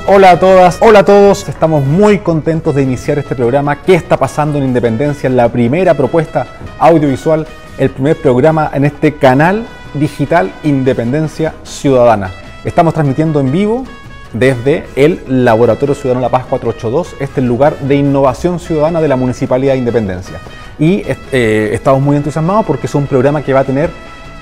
hola a todas, hola a todos. Estamos muy contentos de iniciar este programa. ¿Qué está pasando en Independencia? La primera propuesta audiovisual, el primer programa en este canal digital Independencia Ciudadana. Estamos transmitiendo en vivo desde el Laboratorio Ciudadano La Paz 482, este es el lugar de innovación ciudadana de la Municipalidad de Independencia. Y estamos muy entusiasmados porque es un programa que va a tener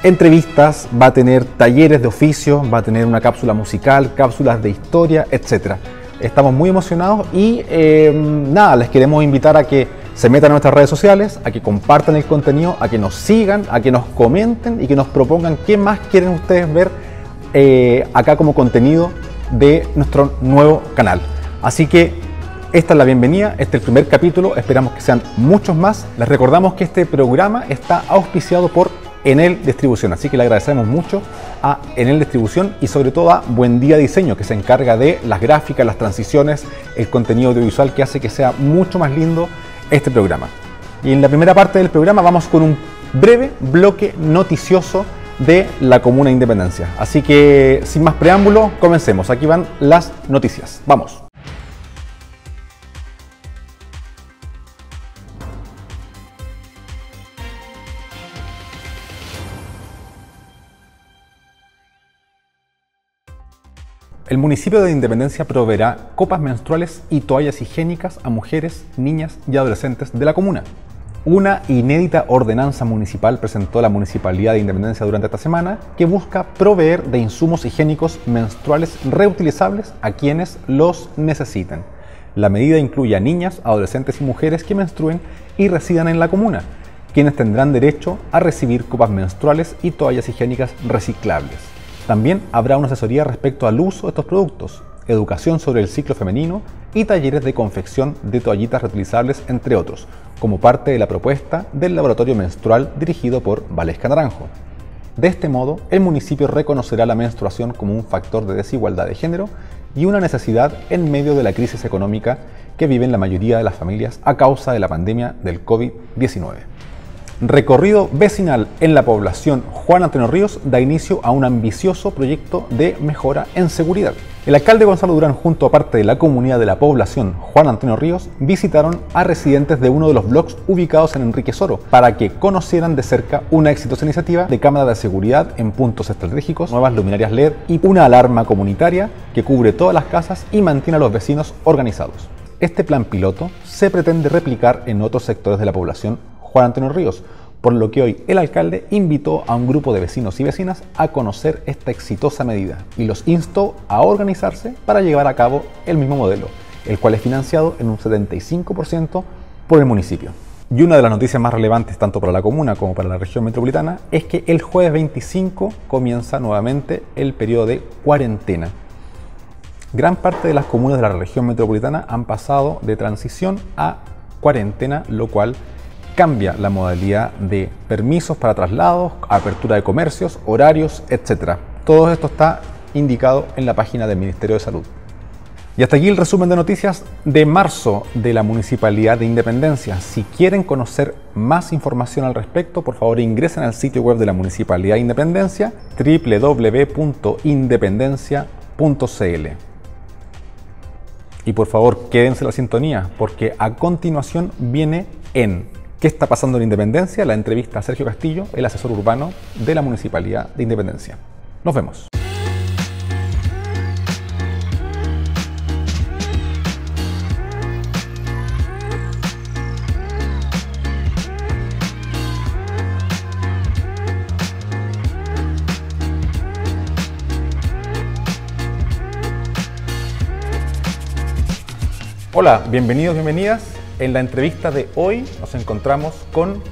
entrevistas, va a tener talleres de oficio, va a tener una cápsula musical, cápsulas de historia, etc. Estamos muy emocionados y les queremos invitar a que se metan a nuestras redes sociales, a que compartan el contenido, a que nos sigan, a que nos comenten y que nos propongan qué más quieren ustedes ver acá como contenido de nuestro nuevo canal. Así que esta es la bienvenida, este es el primer capítulo, esperamos que sean muchos más. Les recordamos que este programa está auspiciado por Enel Distribución, así que le agradecemos mucho a Enel Distribución y sobre todo a Buen Día Diseño, que se encarga de las gráficas, las transiciones, el contenido audiovisual que hace que sea mucho más lindo este programa. Y en la primera parte del programa vamos con un breve bloque noticioso de la Comuna de Independencia. Así que sin más preámbulo, comencemos. Aquí van las noticias. Vamos. El municipio de Independencia proveerá copas menstruales y toallas higiénicas a mujeres, niñas y adolescentes de la comuna. Una inédita ordenanza municipal presentó la Municipalidad de Independencia durante esta semana que busca proveer de insumos higiénicos menstruales reutilizables a quienes los necesiten. La medida incluye a niñas, adolescentes y mujeres que menstruen y residan en la comuna, quienes tendrán derecho a recibir copas menstruales y toallas higiénicas reciclables. También habrá una asesoría respecto al uso de estos productos, educación sobre el ciclo femenino y talleres de confección de toallitas reutilizables, entre otros, como parte de la propuesta del laboratorio menstrual dirigido por Valesca Naranjo. De este modo, el municipio reconocerá la menstruación como un factor de desigualdad de género y una necesidad en medio de la crisis económica que viven la mayoría de las familias a causa de la pandemia del COVID-19. Recorrido vecinal en la población Juan Antonio Ríos da inicio a un ambicioso proyecto de mejora en seguridad. El alcalde Gonzalo Durán, junto a parte de la comunidad de la población Juan Antonio Ríos, visitaron a residentes de uno de los bloques ubicados en Enrique Soro para que conocieran de cerca una exitosa iniciativa de cámara de seguridad en puntos estratégicos, nuevas luminarias LED y una alarma comunitaria que cubre todas las casas y mantiene a los vecinos organizados. Este plan piloto se pretende replicar en otros sectores de la población Juan Antonio Ríos, por lo que hoy el alcalde invitó a un grupo de vecinos y vecinas a conocer esta exitosa medida y los instó a organizarse para llevar a cabo el mismo modelo, el cual es financiado en un 75% por el municipio. Y una de las noticias más relevantes tanto para la comuna como para la región metropolitana es que el jueves 25 comienza nuevamente el periodo de cuarentena. Gran parte de las comunas de la región metropolitana han pasado de transición a cuarentena, lo cual cambia la modalidad de permisos para traslados, apertura de comercios, horarios, etc. Todo esto está indicado en la página del Ministerio de Salud. Y hasta aquí el resumen de noticias de marzo de la Municipalidad de Independencia. Si quieren conocer más información al respecto, por favor ingresen al sitio web de la Municipalidad de Independencia, www.independencia.cl. Y por favor quédense en la sintonía, porque a continuación viene ¿Qué está pasando en Independencia? La entrevista a Sergio Castillo, el asesor urbano de la Municipalidad de Independencia. Nos vemos. Hola, bienvenidos, bienvenidas. En la entrevista de hoy nos encontramos con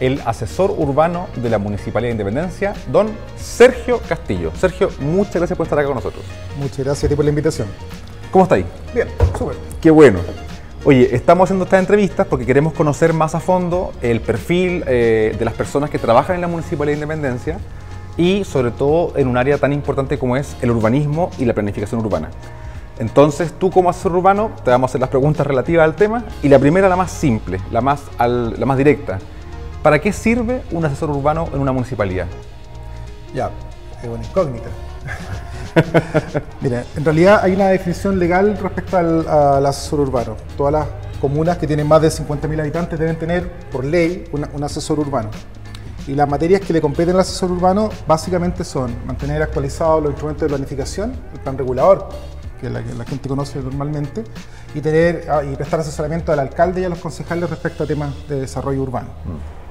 el asesor urbano de la Municipalidad de Independencia, don Sergio Castillo. Sergio, muchas gracias por estar acá con nosotros. Muchas gracias a ti por la invitación. ¿Cómo está ahí? Bien, súper. Qué bueno. Oye, estamos haciendo estas entrevistas porque queremos conocer más a fondo el perfil de las personas que trabajan en la Municipalidad de Independencia y sobre todo en un área tan importante como es el urbanismo y la planificación urbana. Entonces, tú como asesor urbano te vamos a hacer las preguntas relativas al tema y la primera, la más simple, la más directa. ¿Para qué sirve un asesor urbano en una municipalidad? Ya, es una incógnita. Mira, en realidad hay una definición legal respecto al asesor urbano. Todas las comunas que tienen más de 50.000 habitantes deben tener, por ley, un asesor urbano. Y las materias que le competen al asesor urbano básicamente son mantener actualizados los instrumentos de planificación, el plan regulador, que la gente conoce normalmente, y prestar asesoramiento al alcalde y a los concejales respecto a temas de desarrollo urbano.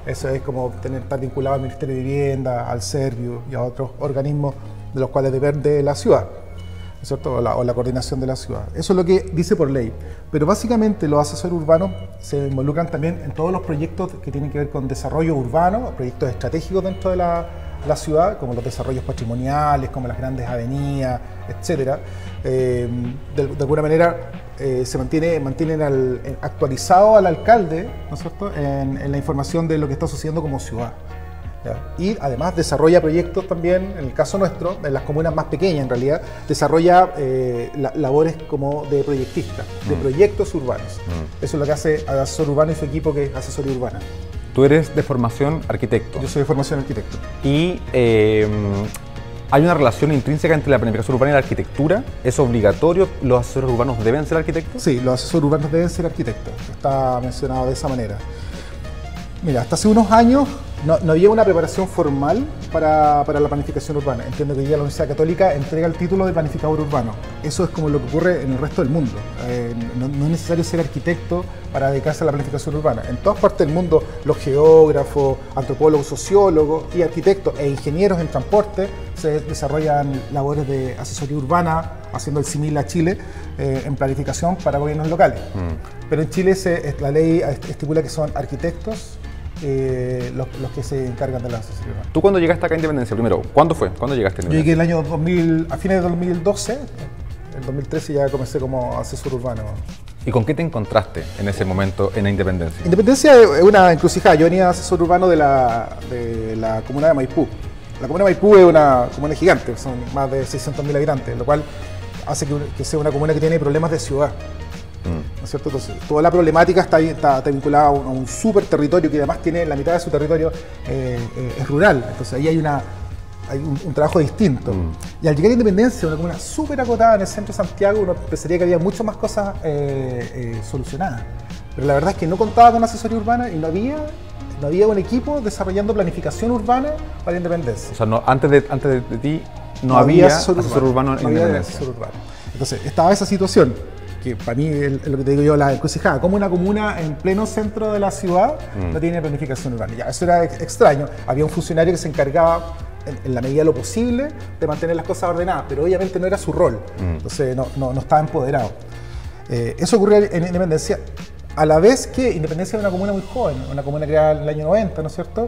Eso es como estar vinculado al Ministerio de Vivienda, al Servio y a otros organismos de los cuales depende la ciudad, ¿no es cierto? O la coordinación de la ciudad. Eso es lo que dice por ley. Pero básicamente los asesores urbanos se involucran también en todos los proyectos que tienen que ver con desarrollo urbano, proyectos estratégicos dentro de la ciudad, como los desarrollos patrimoniales, como las grandes avenidas, etc. De alguna manera se mantienen actualizado al alcalde, ¿no es cierto?, en la información de lo que está sucediendo como ciudad. Y además desarrolla proyectos también, en el caso nuestro, en las comunas más pequeñas en realidad, desarrolla labores como de proyectista, de proyectos urbanos. Eso es lo que hace al asesor urbano y su equipo, que es asesoría urbana. Tú eres de formación arquitecto. Yo soy de formación arquitecto. Y hay una relación intrínseca entre la planificación urbana y la arquitectura. ¿Es obligatorio? ¿Los asesores urbanos deben ser arquitectos? Sí, los asesores urbanos deben ser arquitectos. Está mencionado de esa manera. Mira, hasta hace unos años no había una preparación formal para la planificación urbana. Entiendo que hoy día la Universidad Católica entrega el título de planificador urbano. Eso es como lo que ocurre en el resto del mundo. No es necesario ser arquitecto para dedicarse a la planificación urbana. En todas partes del mundo, los geógrafos, antropólogos, sociólogos y arquitectos e ingenieros en transporte se desarrollan labores de asesoría urbana, haciendo el símil a Chile, en planificación para gobiernos locales. Pero en Chile la ley estipula que son arquitectos los que se encargan de la asesoría urbana. ¿Tú cuando llegaste acá a Independencia, primero, cuándo fue? ¿Cuándo llegaste a Yo llegué el año 2000, a fines de 2012, en 2013 ya comencé como asesor urbano. ¿Y con qué te encontraste en ese momento en la Independencia? Independencia es una encrucijada. Yo venía asesor urbano de la comuna de Maipú. La comuna de Maipú es una comuna gigante, son más de 600.000 habitantes, lo cual hace que sea una comuna que tiene problemas de ciudad. ¿No es cierto? Entonces, toda la problemática está vinculada a un super territorio que además tiene la mitad de su territorio es rural. Entonces ahí hay un trabajo distinto. Y al llegar a Independencia, una comuna súper acotada en el centro de Santiago, uno pensaría que había muchas más cosas solucionadas. Pero la verdad es que no contaba con asesoría urbana y no había un equipo desarrollando planificación urbana para Independencia. O sea, antes de ti no había asesor urbano en Independencia. Entonces estaba esa situación, que para mí es lo que te digo yo, la encrucijada, como una comuna en pleno centro de la ciudad no tiene planificación urbana. Ya, eso era extraño. Había un funcionario que se encargaba, en la medida de lo posible, de mantener las cosas ordenadas, pero obviamente no era su rol. Entonces no estaba empoderado. Eso ocurrió en Independencia, a la vez que Independencia es una comuna muy joven, una comuna creada en el año 90, ¿no es cierto?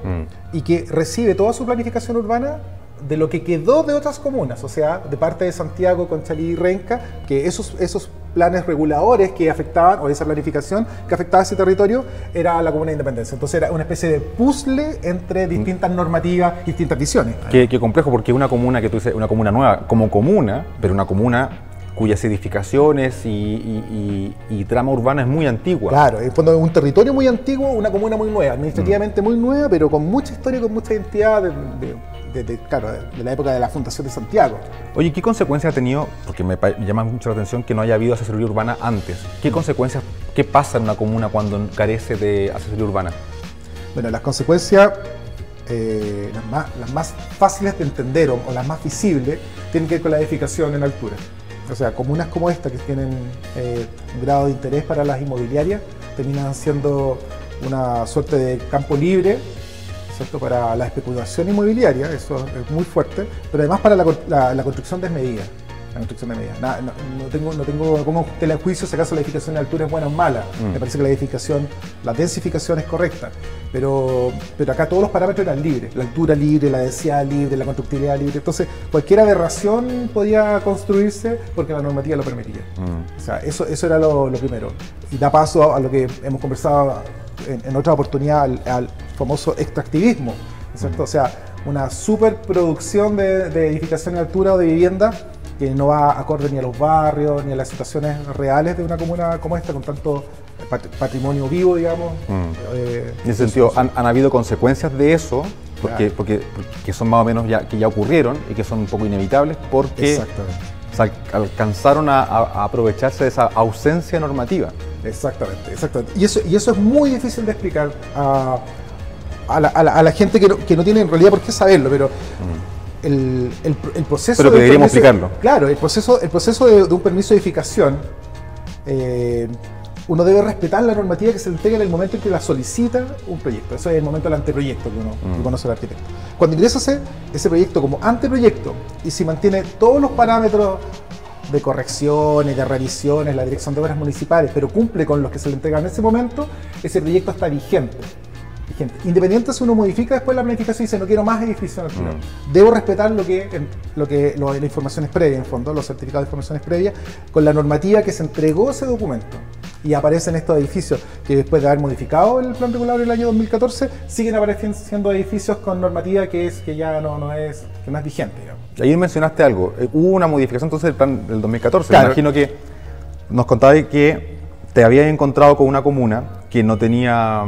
Y que recibe toda su planificación urbana de lo que quedó de otras comunas, o sea, de parte de Santiago, Conchalí y Renca, que esos planes reguladores que afectaban, o esa planificación que afectaba ese territorio, era la comuna de Independencia. Entonces era una especie de puzzle entre distintas normativas y distintas visiones. Qué complejo, porque una comuna que tú dices, una comuna nueva, como comuna, pero una comuna cuyas edificaciones y trama urbana es muy antigua. Claro, en fondo es un territorio muy antiguo, una comuna muy nueva, administrativamente muy nueva, pero con mucha historia, con mucha identidad de la época de la fundación de Santiago. Oye, ¿qué consecuencias ha tenido? Porque me llama mucho la atención que no haya habido asesoría urbana antes. ¿Qué consecuencias, qué pasa en una comuna cuando carece de asesoría urbana? Bueno, las consecuencias, las más fáciles de entender o las más visibles, tienen que ver con la edificación en altura. O sea, comunas como esta, que tienen un grado de interés para las inmobiliarias, terminan siendo una suerte de campo libre, ¿cierto?, para la especulación inmobiliaria. Eso es muy fuerte, pero además para la construcción desmedida. No pongo tela en juicio si acaso la edificación en altura es buena o mala. Me parece que la densificación es correcta, pero acá todos los parámetros eran libres: la altura libre, la densidad libre, la constructibilidad libre. Entonces cualquier aberración podía construirse porque la normativa lo permitía. O sea, eso era lo primero, y da paso a lo que hemos conversado en otra oportunidad, al famoso extractivismo, ¿cierto? O sea, una superproducción de edificación en altura o de vivienda que no va acorde ni a los barrios ni a las situaciones reales de una comuna como esta, con tanto patrimonio vivo, digamos. En ese sentido, ¿han habido consecuencias de eso porque son más o menos que ya ocurrieron y que son un poco inevitables porque alcanzaron a aprovecharse de esa ausencia normativa. Exactamente. Y eso es muy difícil de explicar a la gente que no tiene en realidad por qué saberlo, pero el proceso... Pero que deberíamos explicarlo. Claro, el proceso de un permiso de edificación, uno debe respetar la normativa que se le entrega en el momento en que la solicita un proyecto. Eso es el momento del anteproyecto que uno conoce al arquitecto. Cuando ingresa ese proyecto como anteproyecto y si mantiene todos los parámetros de correcciones, de revisiones, la dirección de obras municipales, pero cumple con los que se le entregan en ese momento, ese proyecto está vigente. Independiente si uno modifica después la planificación y dice no quiero más edificios al final. Debo respetar las informaciones previas, en fondo, los certificados de informaciones previas, con la normativa que se entregó ese documento. Y aparecen estos edificios que después de haber modificado el plan regulador en el año 2014, siguen apareciendo edificios con normativa que ya no es vigente, digamos. Ahí mencionaste algo, hubo una modificación entonces del plan del 2014, claro. Me imagino que nos contabas que te habías encontrado con una comuna que no tenía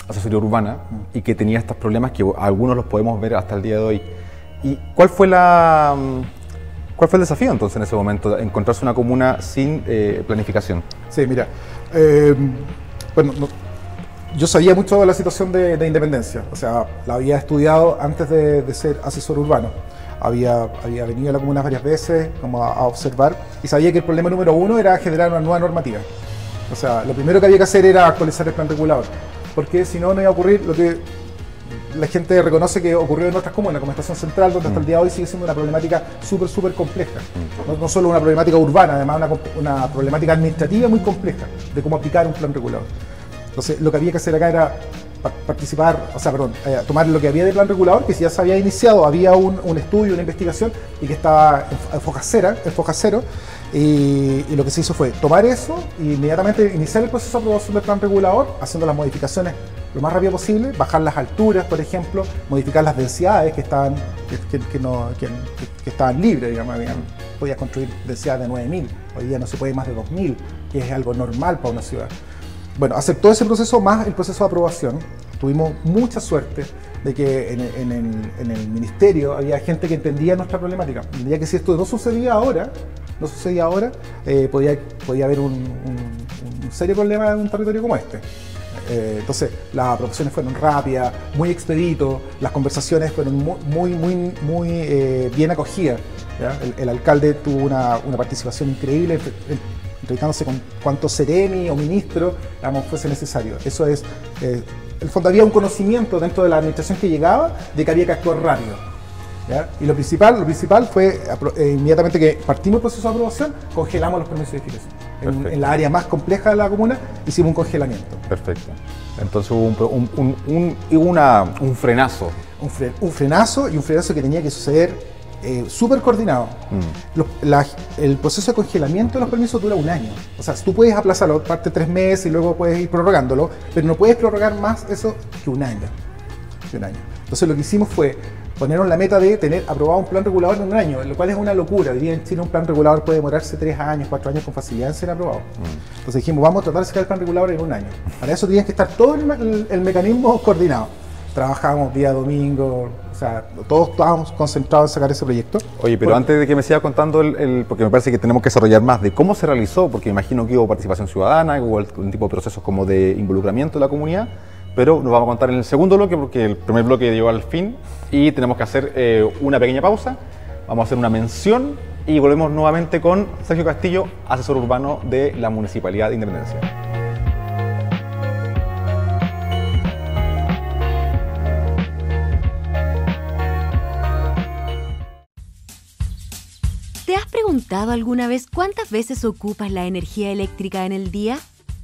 asesoría urbana y que tenía estos problemas que algunos los podemos ver hasta el día de hoy. ¿Y cuál fue el desafío entonces en ese momento, encontrarse una comuna sin planificación? Sí, mira, yo sabía mucho de la situación de Independencia, o sea, la había estudiado antes de ser asesor urbano. Había venido a la comuna varias veces como a observar y sabía que el problema número uno era generar una nueva normativa. O sea, lo primero que había que hacer era actualizar el plan regulador, porque si no, no iba a ocurrir lo que la gente reconoce que ocurrió en otras comunas, como Estación Central, donde hasta el día de hoy sigue siendo una problemática súper compleja. No solo una problemática urbana, además una problemática administrativa muy compleja de cómo aplicar un plan regulador. Entonces, lo que había que hacer acá era tomar lo que había de plan regulador, que ya se había iniciado, había un estudio, una investigación, y que estaba en foja cero, y lo que se hizo fue tomar eso e inmediatamente iniciar el proceso de aprobación del plan regulador, haciendo las modificaciones lo más rápido posible, bajar las alturas, por ejemplo, modificar las densidades que estaban libres, digamos, podías construir densidades de 9.000, hoy día no se puede más de 2.000, que es algo normal para una ciudad. Bueno, aceptó ese proceso más el proceso de aprobación. Tuvimos mucha suerte de que en el ministerio había gente que entendía nuestra problemática. Entendía que si esto no sucedía ahora, podía haber un serio problema en un territorio como este. Entonces, las aprobaciones fueron rápidas, muy expedito, las conversaciones fueron muy bien acogidas. ¿Ya? El alcalde tuvo una participación increíble, entrevistándose con cuantos seremi o ministros fuese necesario. Eso es, en el fondo había un conocimiento dentro de la administración que llegaba de que había que actuar rápido. ¿Ya? Y lo principal fue, inmediatamente que partimos el proceso de aprobación, congelamos los permisos de edificación. En la área más compleja de la comuna hicimos un congelamiento. Perfecto. Entonces hubo un frenazo. Un frenazo que tenía que suceder súper coordinado. El proceso de congelamiento de los permisos dura un año. O sea, tú puedes aplazarlo, parte 3 meses y luego puedes ir prorrogándolo, pero no puedes prorrogar más eso que un año. Entonces lo que hicimos fue ponernos la meta de tener aprobado un plan regulador en un año, lo cual es una locura. Hoy día en Chile un plan regulador puede demorarse 3 años, 4 años con facilidad en ser aprobado. Entonces dijimos, vamos a tratar de sacar el plan regulador en un año. Para eso tienes que estar todo el mecanismo coordinado. Trabajábamos día domingo, o sea, todos estábamos concentrados en sacar ese proyecto. Oye, pero antes de que me siga contando, porque me parece que tenemos que desarrollar más de cómo se realizó, porque me imagino que hubo participación ciudadana, hubo un tipo de procesos como de involucramiento de la comunidad, pero nos vamos a contar en el segundo bloque, porque el primer bloque llegó al fin y tenemos que hacer una pequeña pausa. Vamos a hacer una mención y volvemos nuevamente con Sergio Castillo, asesor urbano de la Municipalidad de Independencia. ¿Te has preguntado alguna vez cuántas veces ocupas la energía eléctrica en el día?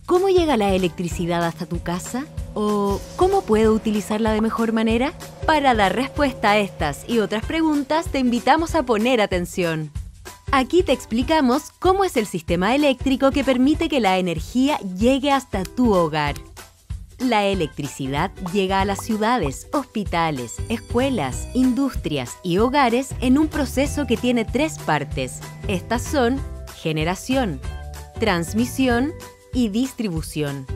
¿Cómo llega la electricidad hasta tu casa? ¿O cómo puedo utilizarla de mejor manera? Para dar respuesta a estas y otras preguntas, te invitamos a poner atención. Aquí te explicamos cómo es el sistema eléctrico que permite que la energía llegue hasta tu hogar. La electricidad llega a las ciudades, hospitales, escuelas, industrias y hogares en un proceso que tiene 3 partes. Estas son generación, transmisión y distribución.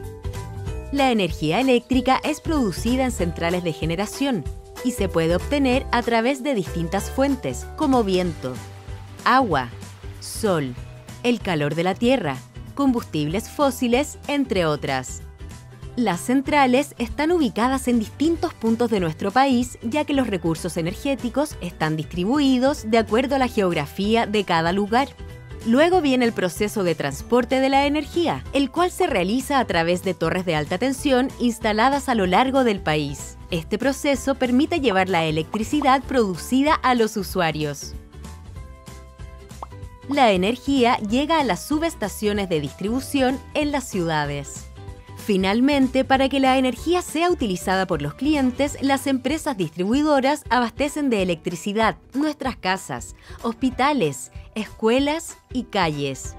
La energía eléctrica es producida en centrales de generación, y se puede obtener a través de distintas fuentes como viento, agua, sol, el calor de la tierra, combustibles fósiles, entre otras. Las centrales están ubicadas en distintos puntos de nuestro país, ya que los recursos energéticos están distribuidos de acuerdo a la geografía de cada lugar. Luego viene el proceso de transporte de la energía, el cual se realiza a través de torres de alta tensión instaladas a lo largo del país. Este proceso permite llevar la electricidad producida a los usuarios. La energía llega a las subestaciones de distribución en las ciudades. Finalmente, para que la energía sea utilizada por los clientes, las empresas distribuidoras abastecen de electricidad nuestras casas, hospitales, escuelas y calles.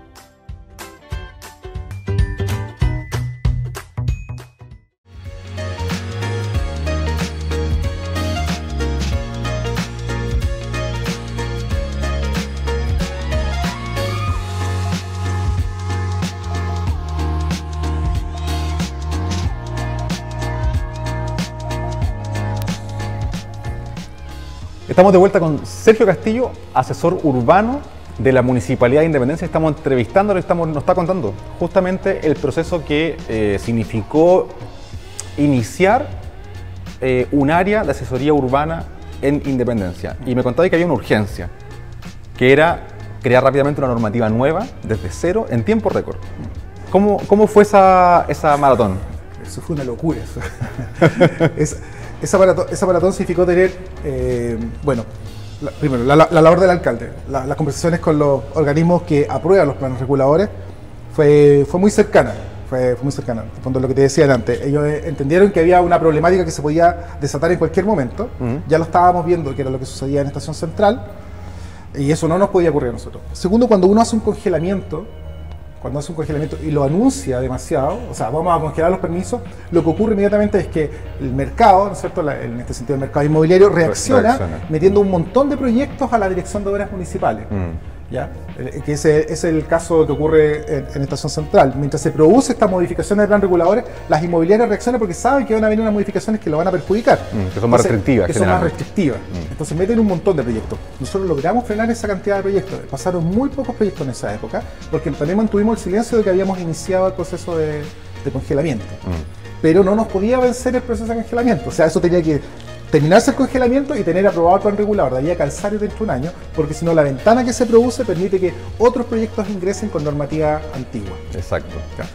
Estamos de vuelta con Sergio Castillo, asesor urbano de la Municipalidad de Independencia. Estamos entrevistándolo, nos está contando justamente el proceso que significó iniciar un área de asesoría urbana en Independencia. Y me contaba que había una urgencia, que era crear rápidamente una normativa nueva, desde cero, en tiempo récord. ¿Cómo fue esa maratón? Eso fue una locura. Esa maratón significó tener, primero, la labor del alcalde, las conversaciones con los organismos que aprueban los planes reguladores fue muy cercana. Fue muy cercana, en fondo lo que te decía antes. Ellos entendieron que había una problemática que se podía desatar en cualquier momento. Ya lo estábamos viendo, que era lo que sucedía en Estación Central, y eso no nos podía ocurrir a nosotros. Segundo, cuando uno hace un congelamiento y lo anuncia demasiado, o sea, vamos a congelar los permisos, lo que ocurre inmediatamente es que el mercado, ¿no es cierto?, en este sentido el mercado inmobiliario, reacciona metiendo un montón de proyectos a la Dirección de Obras Municipales. ¿Ya? Que ese es el caso que ocurre en Estación Central. Mientras se produce estas modificaciones de plan reguladores, las inmobiliarias reaccionan porque saben que van a venir unas modificaciones que lo van a perjudicar. Que son más restrictivas. Que son más restrictivas. Entonces meten un montón de proyectos. Nosotros logramos frenar esa cantidad de proyectos. Pasaron muy pocos proyectos en esa época, porque también mantuvimos el silencio de que habíamos iniciado el proceso de congelamiento. Pero no nos podía vencer el proceso de congelamiento. O sea, eso tenía que terminarse el congelamiento y tener aprobado el plan regulador de ahí a calzar dentro de un año, porque si no la ventana que se produce permite que otros proyectos ingresen con normativa antigua. Exacto. Claro.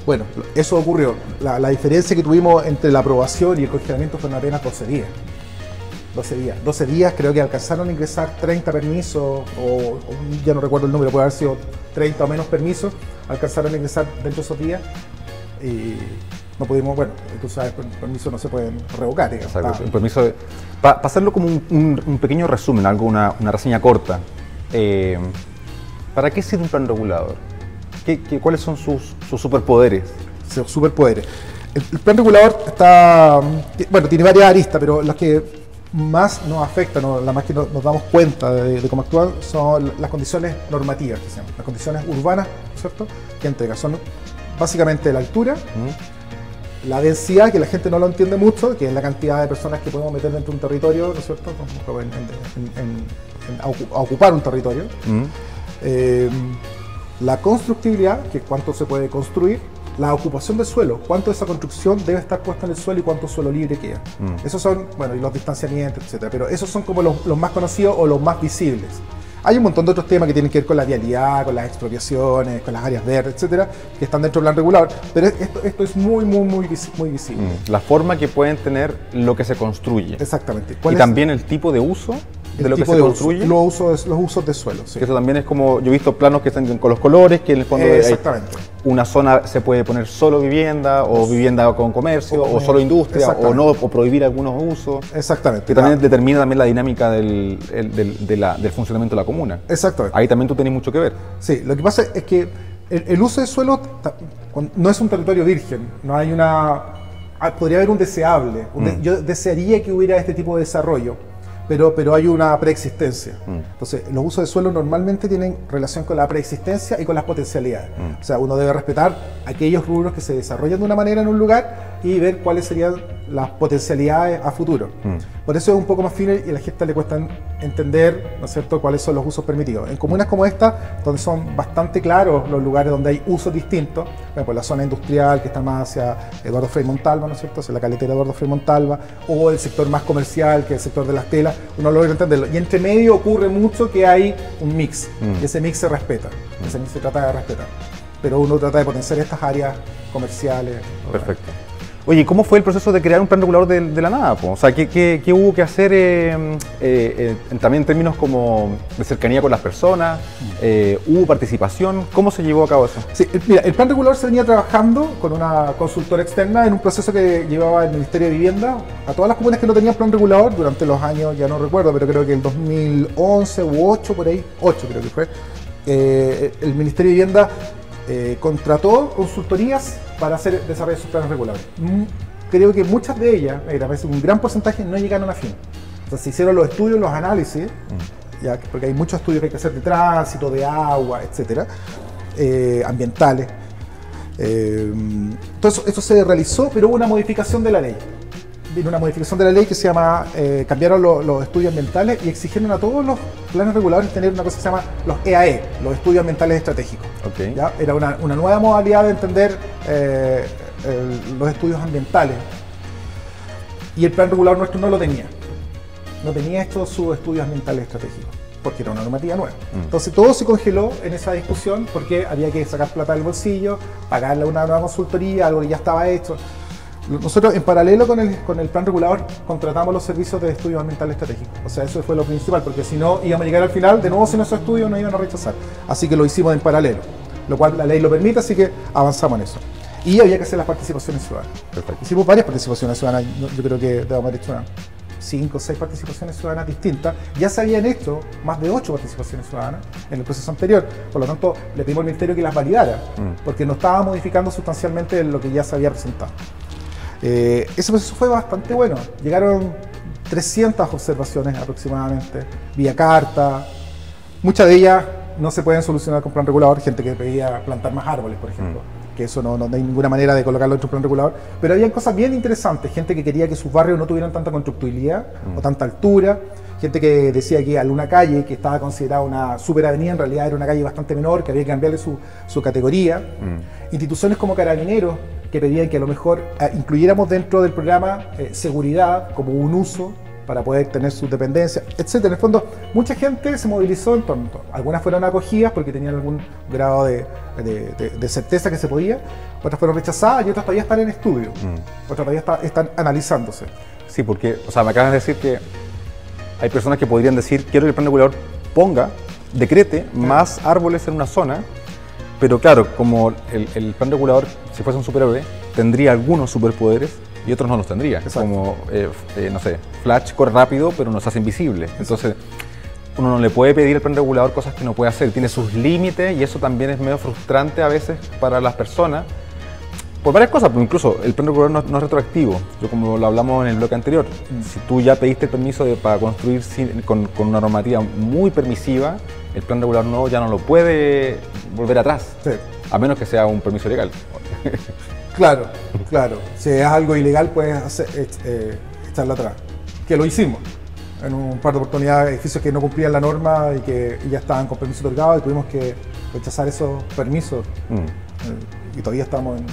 Bueno, eso ocurrió. La diferencia que tuvimos entre la aprobación y el congelamiento fueron apenas 12 días. 12 días creo que alcanzaron a ingresar 30 permisos, o ya no recuerdo el número, puede haber sido 30 o menos permisos, alcanzaron a ingresar dentro de esos días y no pudimos, bueno, tú sabes, permisos no se pueden revocar. Exacto, un permiso, para hacerlo como un pequeño resumen, una reseña corta, ¿para qué sirve un plan regulador? ¿Cuáles son sus superpoderes? Sus superpoderes. El plan regulador tiene varias aristas, pero las que más nos afectan, las más que nos damos cuenta de cómo actúan, son las condiciones normativas, que se llaman, las condiciones urbanas, ¿cierto?, que entrega. Son básicamente la altura, la densidad, que la gente no lo entiende mucho, que es la cantidad de personas que podemos meter dentro de un territorio, ¿no es cierto?, a ocupar un territorio. La constructibilidad, que es cuánto se puede construir. La ocupación del suelo, cuánto de esa construcción debe estar puesta en el suelo y cuánto suelo libre queda. Esos son, y los distanciamientos, etcétera, pero esos son como los más conocidos o los más visibles. Hay un montón de otros temas que tienen que ver con la vialidad, con las expropiaciones, con las áreas verdes, etcétera, que están dentro del plan regulador, pero esto es muy visible. La forma que pueden tener lo que se construye. Exactamente. Y también el tipo de uso de lo que se construye. Los usos de suelo, sí. Eso también es como, yo he visto planos que están con los colores, que en el fondo exactamente. Una zona se puede poner solo vivienda, o vivienda con comercio, o solo industria, o prohibir algunos usos. Exactamente. Que también determina también la dinámica del funcionamiento de la comuna. Exactamente. Ahí también tú tenés mucho que ver. Sí, lo que pasa es que el uso de suelo no es un territorio virgen, no hay podría haber un deseable. Yo desearía que hubiera este tipo de desarrollo, pero hay una preexistencia. Entonces, los usos de suelo normalmente tienen relación con la preexistencia y con las potencialidades. O sea, uno debe respetar aquellos rubros que se desarrollan de una manera en un lugar y ver cuáles serían las potencialidades a futuro. Por eso es un poco más fino y a la gente le cuesta entender, ¿no es cierto?, cuáles son los usos permitidos. En comunas como esta, donde son bastante claros los lugares donde hay usos distintos, por ejemplo, la zona industrial que está más hacia Eduardo Frei Montalva, ¿no es cierto?, hacia la caletera Eduardo Frei Montalva, o el sector más comercial, que es el sector de las telas, uno logra entenderlo. Y entre medio ocurre mucho que hay un mix, y ese mix se respeta, ese mix se trata de respetar. Pero uno trata de potenciar estas áreas comerciales. Perfecto. Oye, ¿cómo fue el proceso de crear un plan regulador de la nada? O sea, ¿qué hubo que hacer también en términos como de cercanía con las personas? ¿Hubo participación? ¿Cómo se llevó a cabo eso? Sí, mira, el plan regulador se venía trabajando con una consultora externa en un proceso que llevaba el Ministerio de Vivienda a todas las comunas que no tenían plan regulador durante los años, ya no recuerdo, pero creo que el 2011 u 8 por ahí, 8 creo que fue, el Ministerio de Vivienda contrató consultorías para hacer desarrollo de sus planes regulares. Creo que muchas de ellas, a veces un gran porcentaje, no llegaron a fin. Entonces se hicieron los estudios, los análisis, ya, porque hay muchos estudios que hay que hacer de tránsito, de agua, etcétera, ambientales. Entonces eso se realizó, pero hubo una modificación de la ley. Vino una modificación de la ley que se llama, cambiaron los estudios ambientales y exigieron a todos los planes reguladores tener una cosa que se llama los EAE, los estudios ambientales estratégicos. Okay. ¿Ya? Era una nueva modalidad de entender los estudios ambientales. Y el plan regulador nuestro no lo tenía. No tenía estos sus estudios ambientales estratégicos, porque era una normativa nueva. Entonces todo se congeló en esa discusión porque había que sacar plata del bolsillo, pagarle a una nueva consultoría, algo que ya estaba hecho. Nosotros, en paralelo con el plan regulador, contratamos los servicios de estudios ambientales estratégicos. O sea, eso fue lo principal, porque si no, íbamos a llegar al final, de nuevo sin esos estudios nos iban a rechazar. Así que lo hicimos en paralelo, lo cual la ley lo permite, así que avanzamos en eso. Y había que hacer las participaciones ciudadanas. Perfecto. Hicimos varias participaciones ciudadanas, yo creo que debemos haber hecho 5 o 6 participaciones ciudadanas distintas. Ya se habían hecho más de 8 participaciones ciudadanas en el proceso anterior, por lo tanto le pedimos al Ministerio que las validara, porque no estaba modificando sustancialmente lo que ya se había presentado. Ese proceso fue bastante bueno. Llegaron 300 observaciones aproximadamente, vía carta. Muchas de ellas no se pueden solucionar con plan regulador. Gente que pedía plantar más árboles, por ejemplo, que eso no hay ninguna manera de colocarlo en tu plan regulador. Pero había cosas bien interesantes. Gente que quería que sus barrios no tuvieran tanta constructibilidad o tanta altura. Gente que decía que alguna calle que estaba considerada una superavenida en realidad era una calle bastante menor, que había que cambiarle su categoría. Instituciones como Carabineros, que pedían que a lo mejor incluyéramos dentro del programa seguridad como un uso para poder tener sus dependencias, etc. En el fondo, mucha gente se movilizó en torno. Algunas fueron acogidas porque tenían algún grado de certeza que se podía, otras fueron rechazadas y otras todavía están en estudio, otras todavía están analizándose. Sí, porque, o sea, me acabas de decir que hay personas que podrían decir, quiero que el plan regulador decrete más árboles en una zona, pero claro, como el plan regulador, si fuese un superhéroe, tendría algunos superpoderes y otros no los tendría. Exacto. Como, no sé, Flash corre rápido, pero nos hace invisibles. Entonces, uno no le puede pedir al plan regulador cosas que no puede hacer. Tiene sus límites y eso también es medio frustrante a veces para las personas. Por varias cosas, pero incluso el plan regulador no es retroactivo. Yo, como lo hablamos en el bloque anterior, si tú ya pediste el permiso para construir con una normativa muy permisiva, el plan regulador nuevo ya no lo puede volver atrás, Sí. a menos que sea un permiso legal. Claro. Si es algo ilegal, puedes echarlo atrás. Que lo hicimos en un par de oportunidades, edificios que no cumplían la norma y que ya estaban con permiso otorgado y tuvimos que rechazar esos permisos. Y todavía estamos en...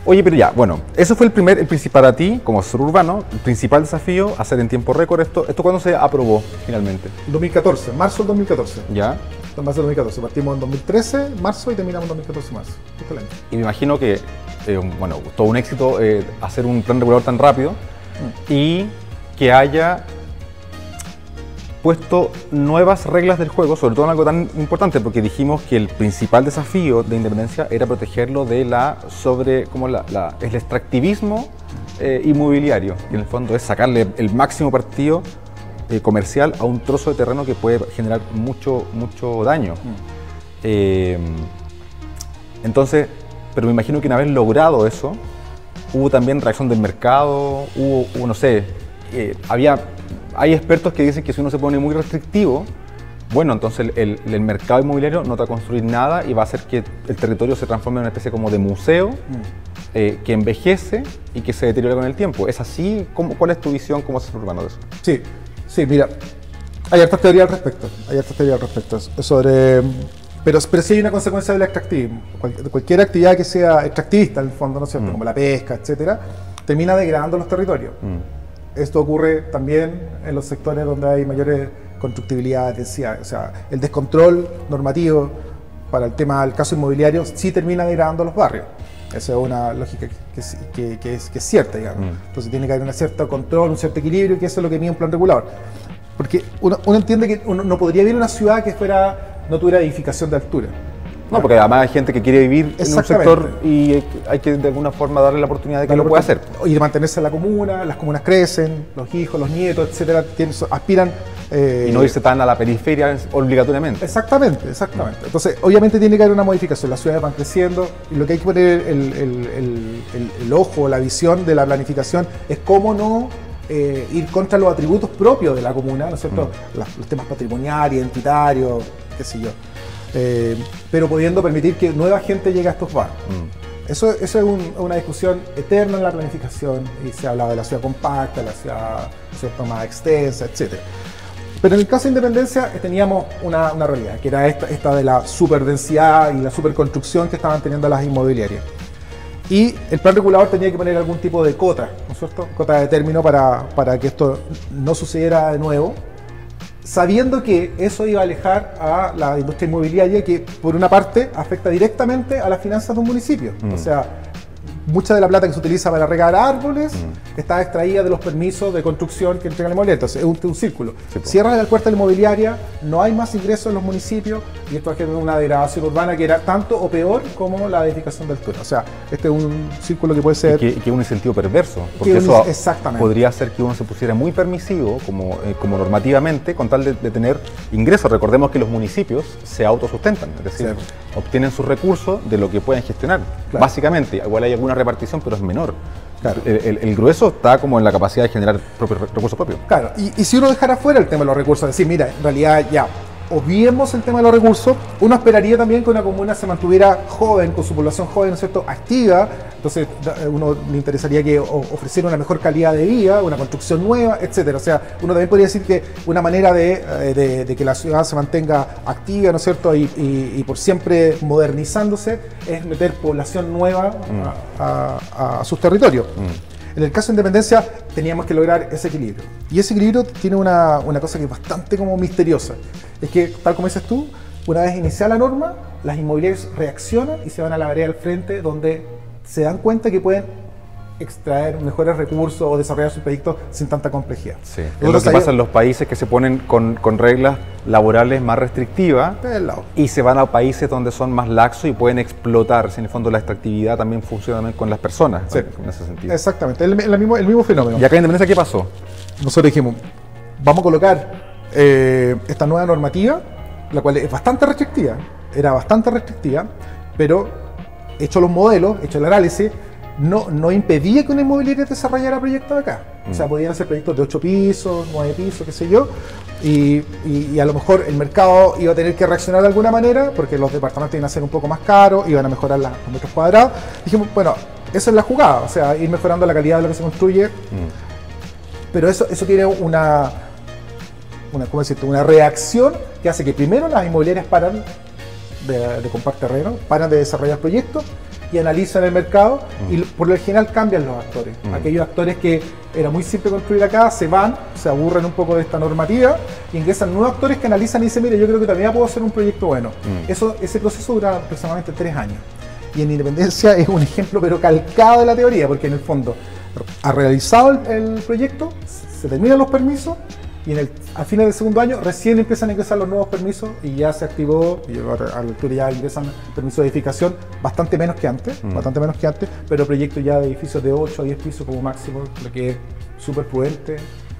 Oye, pero ya, bueno, eso fue el principal para ti, como asesor urbano, el principal desafío, hacer en tiempo récord esto. ¿Esto cuándo se aprobó finalmente? 2014, marzo del 2014. ¿Ya? Marzo del 2014. Partimos en 2013, marzo, y terminamos en 2014, marzo. Excelente. Y me imagino que, bueno, todo un éxito hacer un plan regulador tan rápido y que haya puesto nuevas reglas del juego, sobre todo en algo tan importante, porque dijimos que el principal desafío de Independencia era protegerlo de el extractivismo inmobiliario, que en el fondo es sacarle el máximo partido comercial a un trozo de terreno que puede generar mucho daño. Entonces, pero me imagino que una vez logrado eso, hubo también reacción del mercado, hubo no sé, hay expertos que dicen que si uno se pone muy restrictivo, bueno, entonces el mercado inmobiliario no te va a construir nada y va a hacer que el territorio se transforme en una especie como de museo que envejece y que se deteriora con el tiempo. ¿Es así? ¿Cuál es tu visión como asesor urbano de eso? Sí, sí, mira, hay hartas teorías al respecto, pero sí hay una consecuencia del extractivismo. Cualquier actividad que sea extractivista, en el fondo, ¿no es cierto?, como la pesca, etcétera, termina degradando los territorios. Esto ocurre también en los sectores donde hay mayores constructibilidad, densidad. O sea, el descontrol normativo para el tema del caso inmobiliario sí termina degradando los barrios. Esa es una lógica que es cierta, digamos. Entonces tiene que haber un cierto control, un cierto equilibrio, que eso es lo que mide un plan regulador. Porque uno entiende que uno no podría vivir en una ciudad que no tuviera edificación de altura. No, porque además hay gente que quiere vivir en un sector y hay que de alguna forma darle la oportunidad de que lo pueda hacer. Y de mantenerse en la comuna, las comunas crecen, los hijos, los nietos, etcétera, aspiran. Y no irse tan a la periferia obligatoriamente. Exactamente. Entonces, obviamente tiene que haber una modificación. Las ciudades van creciendo y lo que hay que poner el ojo, la visión de la planificación es cómo no ir contra los atributos propios de la comuna, ¿no es cierto? Los temas patrimoniales, identitarios, qué sé yo. Pero pudiendo permitir que nueva gente llegue a estos barrios. Eso es una discusión eterna en la planificación y se ha hablado de la ciudad compacta, la ciudad, ¿cierto?, más extensa, etc. Pero en el caso de Independencia teníamos una realidad, que era esta de la superdensidad y la superconstrucción que estaban teniendo las inmobiliarias. Y el plan regulador tenía que poner algún tipo de cota, ¿no es cierto?, cota de término para que esto no sucediera de nuevo, sabiendo que eso iba a alejar a la industria inmobiliaria, que por una parte afecta directamente a las finanzas de un municipio. O sea, mucha de la plata que se utiliza para regar árboles está extraída de los permisos de construcción que entrega la inmobiliaria. Entonces es un círculo. Sí, cierran la puerta de la inmobiliaria, no hay más ingresos en los municipios y esto genera una degradación urbana que era tanto o peor como la edificación de altura. O sea, este es un círculo que puede ser... Y que es un incentivo perverso, porque eso podría hacer que uno se pusiera muy permisivo como normativamente con tal de tener ingresos. Recordemos que los municipios se autosustentan, es decir, obtienen sus recursos de lo que pueden gestionar. Claro. Básicamente, igual hay alguna repartición, pero es menor. Claro. El grueso está como en la capacidad de generar recursos propios. Claro, y si uno dejara fuera el tema de los recursos, decir, mira, en realidad ya obviemos el tema de los recursos, uno esperaría también que una comuna se mantuviera joven, con su población joven, ¿no es cierto?, activa. Entonces uno le interesaría que ofreciera una mejor calidad de vida, una construcción nueva, etcétera. O sea, uno también podría decir que una manera de que la ciudad se mantenga activa, ¿no es cierto?, y por siempre modernizándose, es meter población nueva a sus territorios. En el caso de Independencia teníamos que lograr ese equilibrio. Y ese equilibrio tiene una cosa que es bastante como misteriosa. Es que, tal como dices tú, una vez iniciada la norma, las inmobiliarias reaccionan y se van a la vereda al frente, donde se dan cuenta que pueden extraer mejores recursos o desarrollar sus proyectos sin tanta complejidad. Sí. Es lo que pasa en los países que se ponen con reglas laborales más restrictivas y se van a países donde son más laxos y pueden explotar. Si en el fondo la extractividad también funciona también con las personas, sí, en ese sentido. Exactamente, el mismo fenómeno. ¿Y acá en Independencia qué pasó? Nosotros dijimos, vamos a colocar esta nueva normativa, la cual es bastante restrictiva, era bastante restrictiva, pero hecho los modelos, hecho el análisis, no impedía que una inmobiliaria desarrollara proyectos acá. O sea, podían ser proyectos de 8 pisos, 9 pisos, qué sé yo, y a lo mejor el mercado iba a tener que reaccionar de alguna manera, porque los departamentos iban a ser un poco más caros, iban a mejorar los metros cuadrados. Dijimos, bueno, esa es la jugada, o sea, ir mejorando la calidad de lo que se construye, pero eso tiene ¿cómo decirte?, una reacción que hace que primero las inmobiliarias paran de comprar terreno, paran de desarrollar proyectos y analizan el mercado y por lo general cambian los actores. Aquellos actores que era muy simple construir acá se van, se aburren un poco de esta normativa y ingresan nuevos actores que analizan y dicen, mire, yo creo que también puedo hacer un proyecto bueno. Ese proceso dura aproximadamente 3 años. Y en Independencia es un ejemplo pero calcado de la teoría, porque en el fondo ha realizado el proyecto, se terminan los permisos y al final del segundo año recién empiezan a ingresar los nuevos permisos y ya se activó, y a la altura ya ingresan permisos de edificación bastante menos que antes, pero proyectos ya de edificios de 8 a 10 pisos como máximo, lo que es súper prudente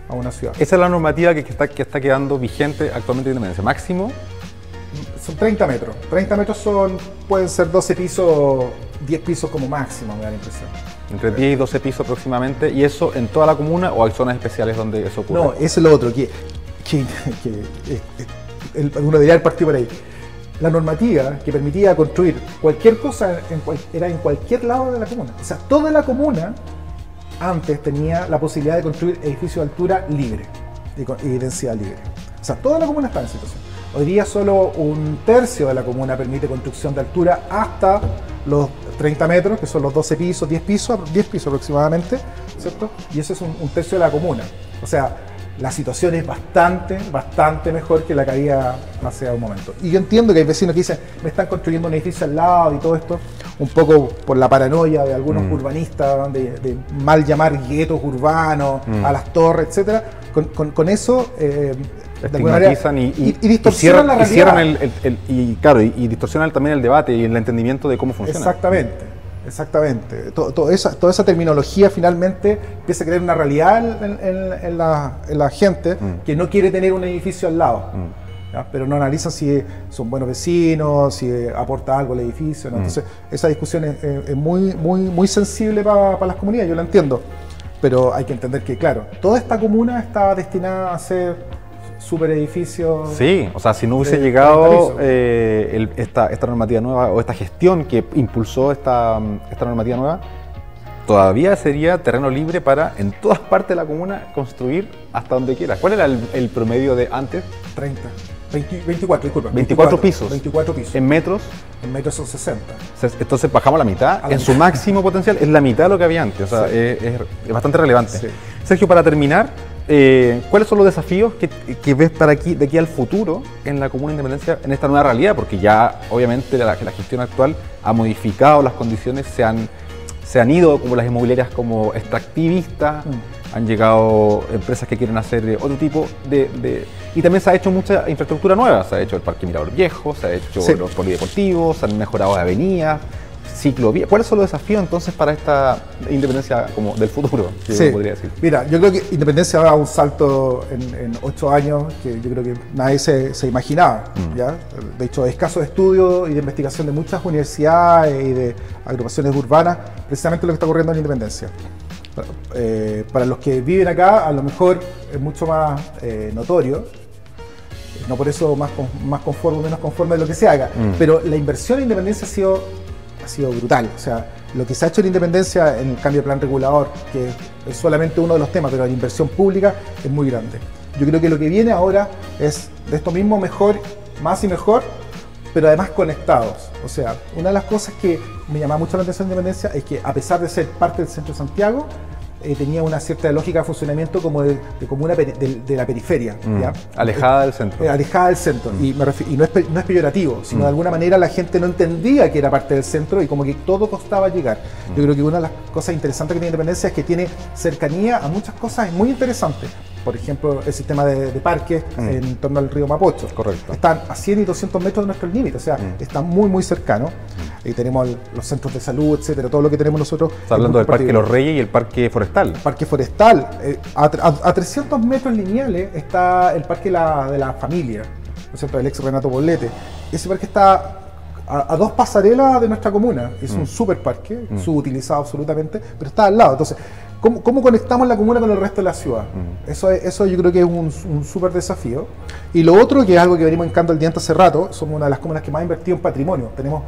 a una ciudad. Esa es la normativa que está quedando vigente actualmente en Independencia. Máximo son 30 metros. 30 metros pueden ser 12 pisos, 10 pisos como máximo, me da la impresión. Entre 10 y 12 pisos aproximadamente, ¿y eso en toda la comuna o hay zonas especiales donde eso ocurre? No, eso es lo otro, uno debería haber partido por ahí. la normativa que permitía construir cualquier cosa era en cualquier lado de la comuna. O sea, toda la comuna antes tenía la posibilidad de construir edificios de altura libre y densidad libre. O sea, toda la comuna está en situación. Hoy día solo un tercio de la comuna permite construcción de altura hasta los 30 metros, que son los 12 pisos, 10 pisos aproximadamente, ¿cierto? Y eso es un tercio de la comuna. O sea, la situación es bastante mejor que la que había hace un momento. Y yo entiendo que hay vecinos que dicen, me están construyendo un edificio al lado y todo esto, un poco por la paranoia de algunos urbanistas, de mal llamar guetos urbanos, a las torres, etc. Con eso, de alguna manera, y distorsionan la realidad. Y distorsionan también el debate y el entendimiento de cómo funciona. Exactamente. Toda esa terminología finalmente empieza a crear una realidad en la gente que no quiere tener un edificio al lado. ¿Ya? Pero no analizan si son buenos vecinos, si aporta algo al edificio, ¿no? Entonces, esa discusión es muy sensible para las comunidades, yo la entiendo. Pero hay que entender que, claro, toda esta comuna está destinada a ser super edificios. Sí, o sea, si no hubiese llegado esta normativa nueva o esta gestión que impulsó esta normativa nueva, todavía sería terreno libre para en todas partes de la comuna construir hasta donde quieras. ¿Cuál era el promedio de antes? 24, disculpa. 24 pisos. 24 pisos. ¿En metros? En metros son 60. Entonces bajamos la mitad. En su máximo potencial es la mitad de lo que había antes. O sea, es bastante relevante. Sí. Sergio, para terminar, ¿cuáles son los desafíos que ves de aquí al futuro en la Comuna de Independencia, en esta nueva realidad? Porque ya obviamente la gestión actual ha modificado las condiciones, se han ido como las inmobiliarias como extractivistas, han llegado empresas que quieren hacer otro tipo y también se ha hecho mucha infraestructura nueva, se ha hecho el Parque Mirador Viejo, se ha hecho los polideportivos, se han mejorado avenidas, ciclovías. ¿Cuáles son los desafíos entonces para esta Independencia como del futuro? Sí, podría decir. Mira, yo creo que Independencia va a un salto en 8 años que yo creo que nadie se imaginaba. ¿Ya? De hecho, escasos estudios y de investigación de muchas universidades y de agrupaciones urbanas, precisamente lo que está ocurriendo en Independencia. Para los que viven acá, a lo mejor es mucho más notorio. No por eso más conforme o menos conforme de lo que se haga. Pero la inversión en Independencia ha sido brutal. O sea, lo que se ha hecho en Independencia en el cambio de plan regulador, que es solamente uno de los temas, pero la inversión pública es muy grande. Yo creo que lo que viene ahora es de esto mismo mejor, más y mejor, pero además conectados. O sea, una de las cosas que me llama mucho la atención de Independencia es que a pesar de ser parte del centro de Santiago, tenía una cierta lógica de funcionamiento como de comuna de la periferia. ¿Ya? Alejada del centro. Alejada del centro. Y no es peyorativo, sino de alguna manera la gente no entendía que era parte del centro y como que todo costaba llegar. Yo creo que una de las cosas interesantes que tiene Independencia es que tiene cercanía a muchas cosas muy interesantes. Por ejemplo, el sistema de parques en torno al río Mapocho. Correcto. Están a 100 y 200 metros de nuestro límite, o sea, está muy cercano. Y tenemos los centros de salud, etcétera, todo lo que tenemos nosotros. Está hablando del Parque Los Reyes y el Parque Forestal. Parque Forestal. A 300 metros lineales está el Parque de la Familia, ¿no es cierto?, el ex Renato Poblete. Ese parque está a 2 pasarelas de nuestra comuna. Es un super parque, subutilizado absolutamente, pero está al lado. Entonces, ¿cómo conectamos la comuna con el resto de la ciudad? Eso yo creo que es un súper desafío. Y lo otro, que es algo que venimos en Canto al Diente hace rato, somos una de las comunas que más ha invertido en patrimonio. Tenemos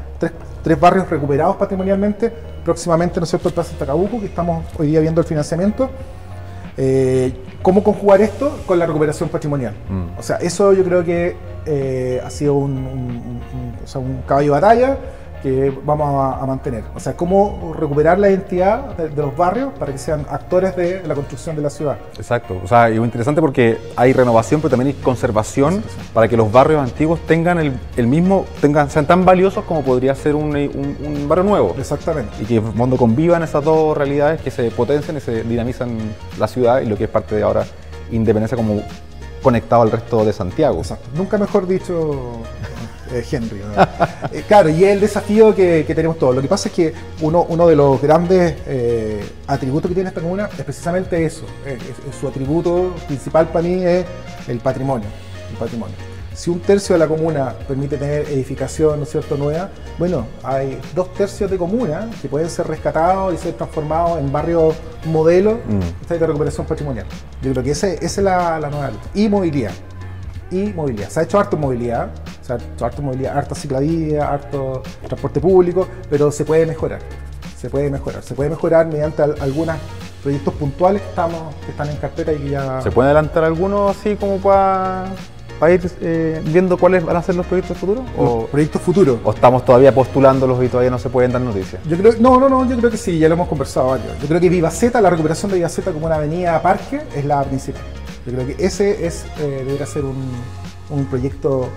tres barrios recuperados patrimonialmente. Próximamente, ¿no es cierto?, el Plaza Tacabuco, que estamos hoy día viendo el financiamiento. ¿Cómo conjugar esto con la recuperación patrimonial? O sea, eso yo creo que ha sido un caballo de batalla que vamos a mantener. O sea, cómo recuperar la identidad de los barrios para que sean actores de la construcción de la ciudad. Exacto. O sea, es interesante porque hay renovación, pero también hay conservación para que los barrios antiguos tengan sean tan valiosos como podría ser un barrio nuevo. Exactamente. Y que en fondo convivan esas dos realidades, que se potencian y se dinamizan la ciudad y lo que es parte de ahora Independencia como conectado al resto de Santiago. Exacto. Nunca mejor dicho, Henry, ¿no? Claro, y es el desafío que tenemos todos. Lo que pasa es que uno de los grandes atributos que tiene esta comuna es precisamente eso. Su atributo principal para mí es el patrimonio. Si un tercio de la comuna permite tener edificación, ¿no es cierto?, nueva, bueno, hay 2/3 de comuna que pueden ser rescatados y ser transformados en barrios modelo de recuperación patrimonial. Yo creo que esa es la nueva lucha. Y movilidad. Se ha hecho harto en movilidad, sea, harta movilidad, harta ciclavía, harto transporte público, pero se puede mejorar. Se puede mejorar mediante algunos proyectos puntuales que están en carpeta y que ya... ¿Se puede adelantar algunos así como para ir viendo cuáles van a ser los proyectos futuros? Proyectos futuros. ¿O estamos todavía postulándolos y todavía no se pueden dar noticias? Yo creo, no, yo creo que sí, ya lo hemos conversado varios. Yo creo que Vivaceta, la recuperación de Vivaceta como una avenida parque es la principal. Yo creo que ese debería ser un proyecto,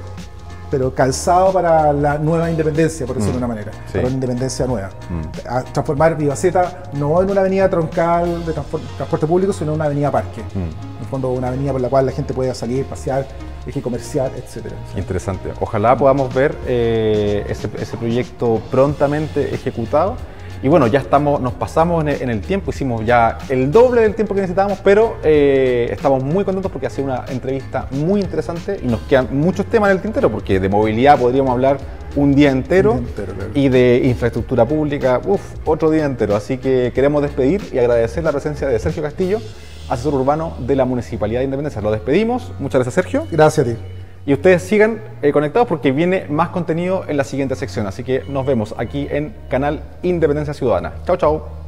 pero calzado para la nueva independencia, por decirlo de una manera, para una independencia nueva. A transformar Vivaceta no en una avenida troncal de transporte público, sino en una avenida parque. En el fondo, una avenida por la cual la gente pueda salir, pasear, eje comercial, etc. Interesante. Ojalá podamos ver ese proyecto prontamente ejecutado. Y bueno, ya nos pasamos en el tiempo, hicimos ya el doble del tiempo que necesitábamos, pero estamos muy contentos porque ha sido una entrevista muy interesante y nos quedan muchos temas en el tintero, porque de movilidad podríamos hablar un día entero, claro. Y de infraestructura pública, otro día entero. Así que queremos despedir y agradecer la presencia de Sergio Castillo, asesor urbano de la Municipalidad de Independencia. Lo despedimos. Muchas gracias, Sergio. Gracias a ti. Y ustedes sigan conectados porque viene más contenido en la siguiente sección. Así que nos vemos aquí en Canal Independencia Ciudadana. Chao, chao.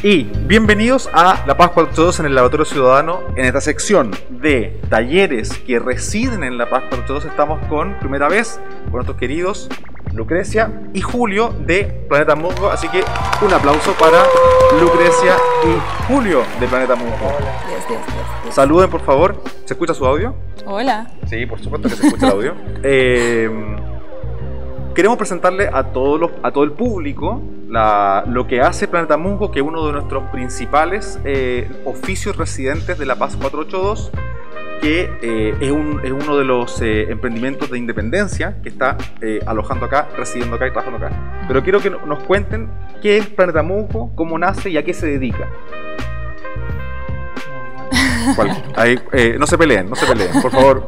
Y bienvenidos a La Paz 482 en el Laboratorio Ciudadano. En esta sección de talleres que residen en La Paz 482 estamos con primera vez con nuestros queridos Lucrecia y Julio de Planeta Musgo. Así que un aplauso para Lucrecia y Julio de Planeta Musgo. Hola. Saluden, por favor. ¿Se escucha su audio? Hola. Sí, por supuesto que se escucha el audio. Queremos presentarle a todo el público lo que hace Planeta Musgo, que es uno de nuestros principales oficios residentes de La Paz 482, que es uno de los emprendimientos de Independencia que está alojando acá, residiendo acá y trabajando acá. Pero quiero que nos cuenten qué es Planeta Musgo, cómo nace y a qué se dedica. No se peleen, por favor.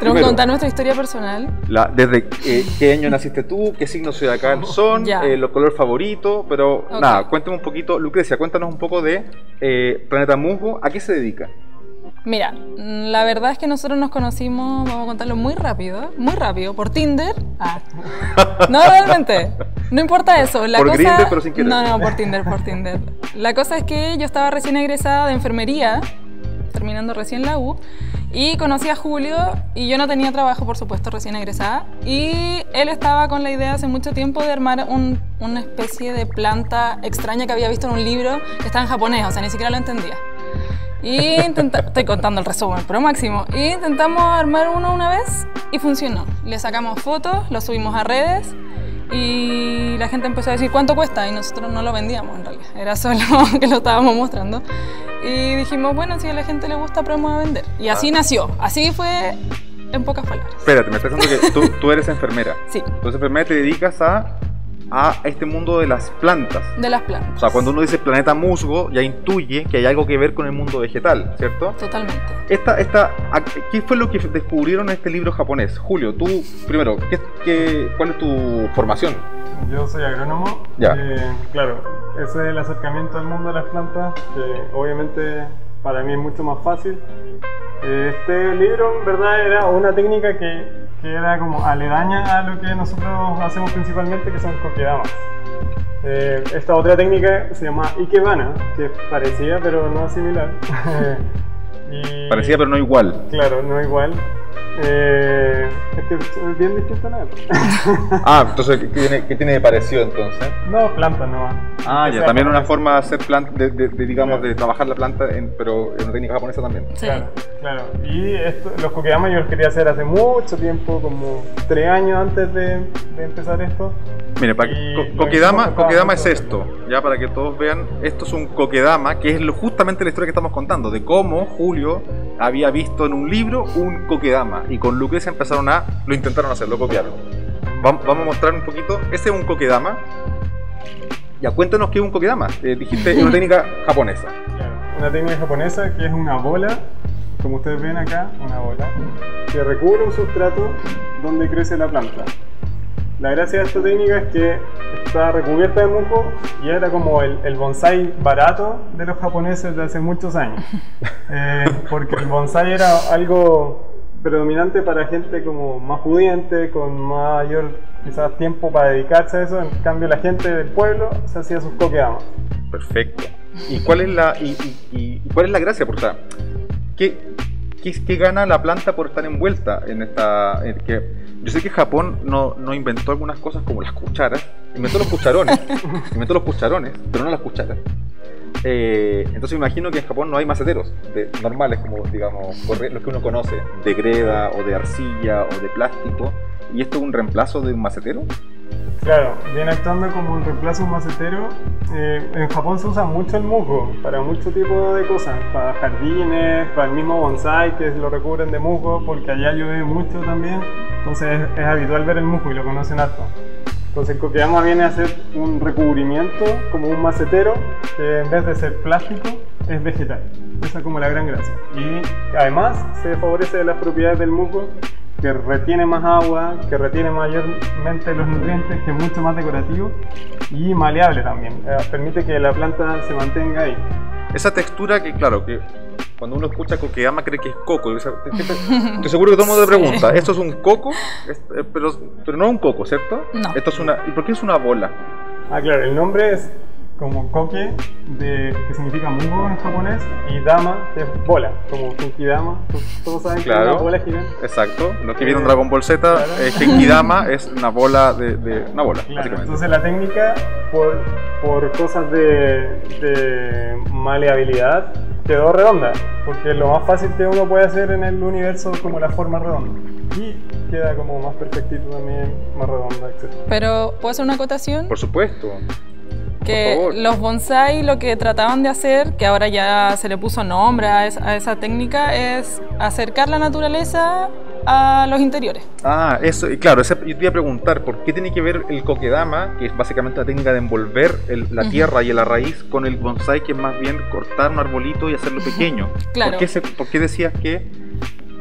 Tenemos que contar nuestra historia personal. Desde qué año naciste tú, qué signo zodiacal son, los colores favoritos, pero nada, cuéntame un poquito. Lucrecia, cuéntanos un poco de Planeta Musgo, ¿a qué se dedica? Mira, la verdad es que nosotros nos conocimos, vamos a contarlo muy rápido, por Tinder. No, realmente, no importa eso. Por Grindr, pero sin querer. No, por Tinder. La cosa es que yo estaba recién egresada de enfermería, terminando recién la U, y conocí a Julio y yo no tenía trabajo, por supuesto, recién egresada, y él estaba con la idea hace mucho tiempo de armar una especie de planta extraña que había visto en un libro que estaba en japonés, o sea, ni siquiera lo entendía. Y estoy contando el resumen, pero máximo. Y intentamos armar uno una vez y funcionó. Le sacamos fotos, lo subimos a redes y la gente empezó a decir ¿cuánto cuesta? Y nosotros no lo vendíamos en realidad, era solo que lo estábamos mostrando. Y dijimos, bueno, si a la gente le gusta, probemos a vender. Y así nació, así fue en pocas palabras. Espérate, me estás diciendo que tú eres enfermera. Sí. Entonces, enfermera, te dedicas a este mundo de las plantas. De las plantas. O sea, cuando uno dice Planeta Musgo, ya intuye que hay algo que ver con el mundo vegetal, ¿cierto? Totalmente. ¿Qué fue lo que descubrieron en este libro japonés? Julio, tú, primero, ¿cuál es tu formación? Yo soy agrónomo. Ya. Claro, ese es el acercamiento al mundo de las plantas, que obviamente para mí es mucho más fácil. Este libro, en verdad, era una técnica que era como aledaña a lo que nosotros hacemos principalmente, que son kokedamas. Esta otra técnica se llama ikebana, que es parecida pero no similar. Parecida pero no igual. Claro, no igual. Es que es bien distinto a nada. Ah, entonces, ¿qué tiene de parecido entonces? No, plantas nomás. Ah, O ya, sea, también una japonés. forma de hacer planta, digamos, Claro. de trabajar la planta, pero en una técnica japonesa también. Sí. Claro, claro. Y los Kokeyama yo los quería hacer hace mucho tiempo, como 3 años antes de empezar esto. Mire, Y lo Kokedama hicimos es esto, ya para que todos vean, esto es un Kokedama, que es justamente la historia que estamos contando, de cómo Julio había visto en un libro un Kokedama, y con Lucrecia lo intentaron hacer, lo copiaron. Vamos a mostrar un poquito, este es un Kokedama. Ya, cuéntanos qué es un Kokedama. Dijiste, es una técnica japonesa. Claro, una técnica japonesa que es una bola, como ustedes ven acá, una bola, que recubre un sustrato donde crece la planta. La gracia de esta técnica es que está recubierta de musgo y era como el bonsai barato de los japoneses de hace muchos años. Porque el bonsai era algo predominante para gente como más pudiente, con mayor quizás tiempo para dedicarse a eso. En cambio la gente del pueblo se hacía sus Kokeyama. Perfecto. ¿Y cuál es la gracia? Porque, o sea, ¿qué gana la planta por estar envuelta en esta? Yo sé que Japón no inventó algunas cosas como las cucharas, inventó los cucharones, pero no las cucharas. Entonces me imagino que en Japón no hay maceteros normales, como digamos los que uno conoce, de greda o de arcilla o de plástico. ¿Y esto es un reemplazo de un macetero? Claro, viene actuando como un reemplazo a un macetero. En Japón se usa mucho el musgo para mucho tipo de cosas, para jardines, para el mismo bonsai que lo recubren de musgo, porque allá llueve mucho también, entonces es habitual ver el musgo y lo conocen harto. Entonces el Kokeyama viene a ser un recubrimiento como un macetero que en vez de ser plástico es vegetal. Esa es como la gran gracia. Y además se favorece de las propiedades del musgo, que retiene más agua, que retiene mayormente los nutrientes, que es mucho más decorativo y maleable también. Permite que la planta se mantenga ahí. Esa textura que, claro, que cuando uno escucha Kokeyama cree que es coco. Estoy seguro que todo el mundo te pregunta, ¿esto es un coco? Pero no es un coco, ¿cierto? No. Esto es ¿y por qué es una bola? Ah, claro, el nombre es como koke, que significa musgo en japonés, y dama, que es bola, como Genkidama. Todos saben que es Claro, una bola gigante. exacto. Los que vieron Dragon Ball Z, Claro. Genkidama es una bola una bola, Claro, básicamente. entonces la técnica, por cosas de maleabilidad, quedó redonda, porque es lo más fácil que uno puede hacer en el universo, como la forma redonda. Y queda como más perfectito también, más redonda, etc. Pero, ¿puedo hacer una acotación? Por supuesto. Que favor. los bonsai lo que trataban de hacer, que ahora ya se le puso nombre a esa técnica, es acercar la naturaleza a los interiores. Ah, eso, y claro, yo te iba a preguntar, ¿por qué tiene que ver el Kokedama, que es básicamente la técnica de envolver la tierra y la raíz, con el bonsai, que es más bien cortar un arbolito y hacerlo pequeño? Claro. ¿Por qué decías que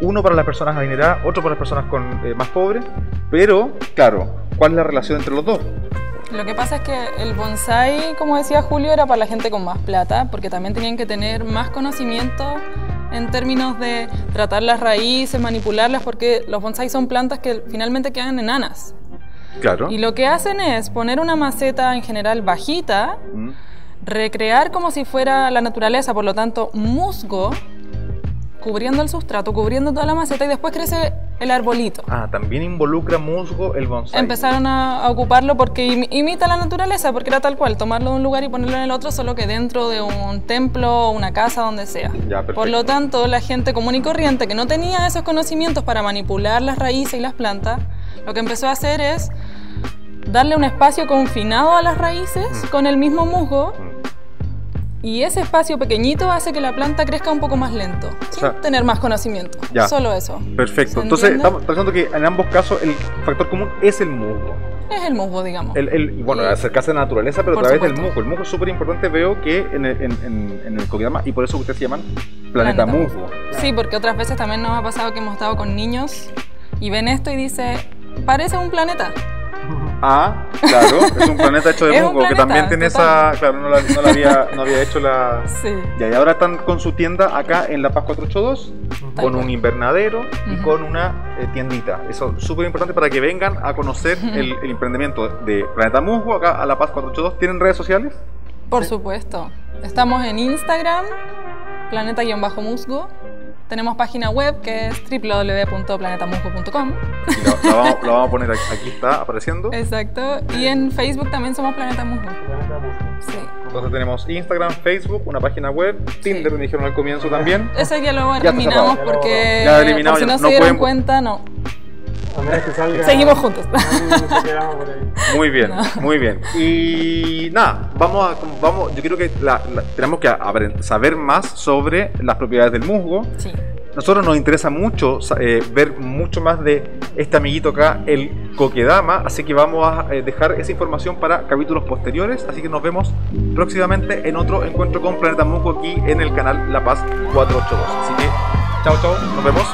uno para las personas adineradas, otro para las personas más pobres? Pero, claro, ¿cuál es la relación entre los dos? Lo que pasa es que el bonsai, como decía Julio, era para la gente con más plata, porque también tenían que tener más conocimiento en términos de tratar las raíces, manipularlas, porque los bonsai son plantas que finalmente quedan enanas. Claro. Y lo que hacen es poner una maceta en general bajita, Mm. recrear como si fuera la naturaleza, por lo tanto, musgo, cubriendo el sustrato, cubriendo toda la maceta, y después crece el arbolito. Ah, también involucra musgo el bonsai. Empezaron a ocuparlo porque imita la naturaleza, porque era tal cual, tomarlo de un lugar y ponerlo en el otro, solo que dentro de un templo o una casa, donde sea. Ya, perfecto. Por lo tanto, la gente común y corriente que no tenía esos conocimientos para manipular las raíces y las plantas, lo que empezó a hacer es darle un espacio confinado a las raíces con el mismo musgo, y ese espacio pequeñito hace que la planta crezca un poco más lento, sin sea, tener más conocimiento. ya. Solo eso. Perfecto. ¿Se Entonces, entiende? estamos pensando que en ambos casos el factor común es el musgo. Es el musgo, digamos. Bueno, acercarse a la naturaleza, pero a Por través del supuesto. musgo. El musgo es súper importante, veo que en el Kokeyama, y por eso ustedes se llaman Planeta Musgo. Sí, porque otras veces también nos ha pasado que hemos estado con niños y ven esto y dice, parece un planeta. Ah, claro, es un planeta hecho de Es un musgo, que planeta, también tiene total. esa... Claro, no había hecho la... Sí. Y ahora están con su tienda acá en La Paz 482, con un invernadero y con una tiendita. Eso es súper importante para que vengan a conocer el emprendimiento de Planeta Musgo acá a La Paz 482. ¿Tienen redes sociales? Por supuesto. Estamos en Instagram, planeta-musgo, Tenemos página web que es www.planetamusgo.com. Lo vamos a poner aquí, está apareciendo. Exacto. Y en Facebook también somos Planeta Musgo. Sí. Entonces tenemos Instagram, Facebook, una página web, Tinder, me dijeron al comienzo también. Eso ya lo eliminamos porque ya eliminado, por si ya no se dieron cuenta, no. A menos que salga, seguimos juntos. nos quedamos por ahí. Muy bien, muy bien. Y nada, yo creo que tenemos que saber más sobre las propiedades del musgo. Sí. Nosotros nos interesa mucho ver mucho más de este amiguito acá, el kokedama, así que vamos a dejar esa información para capítulos posteriores, así que nos vemos próximamente en otro encuentro con Planeta Musgo aquí en el canal La Paz 482. Así que chao, nos vemos.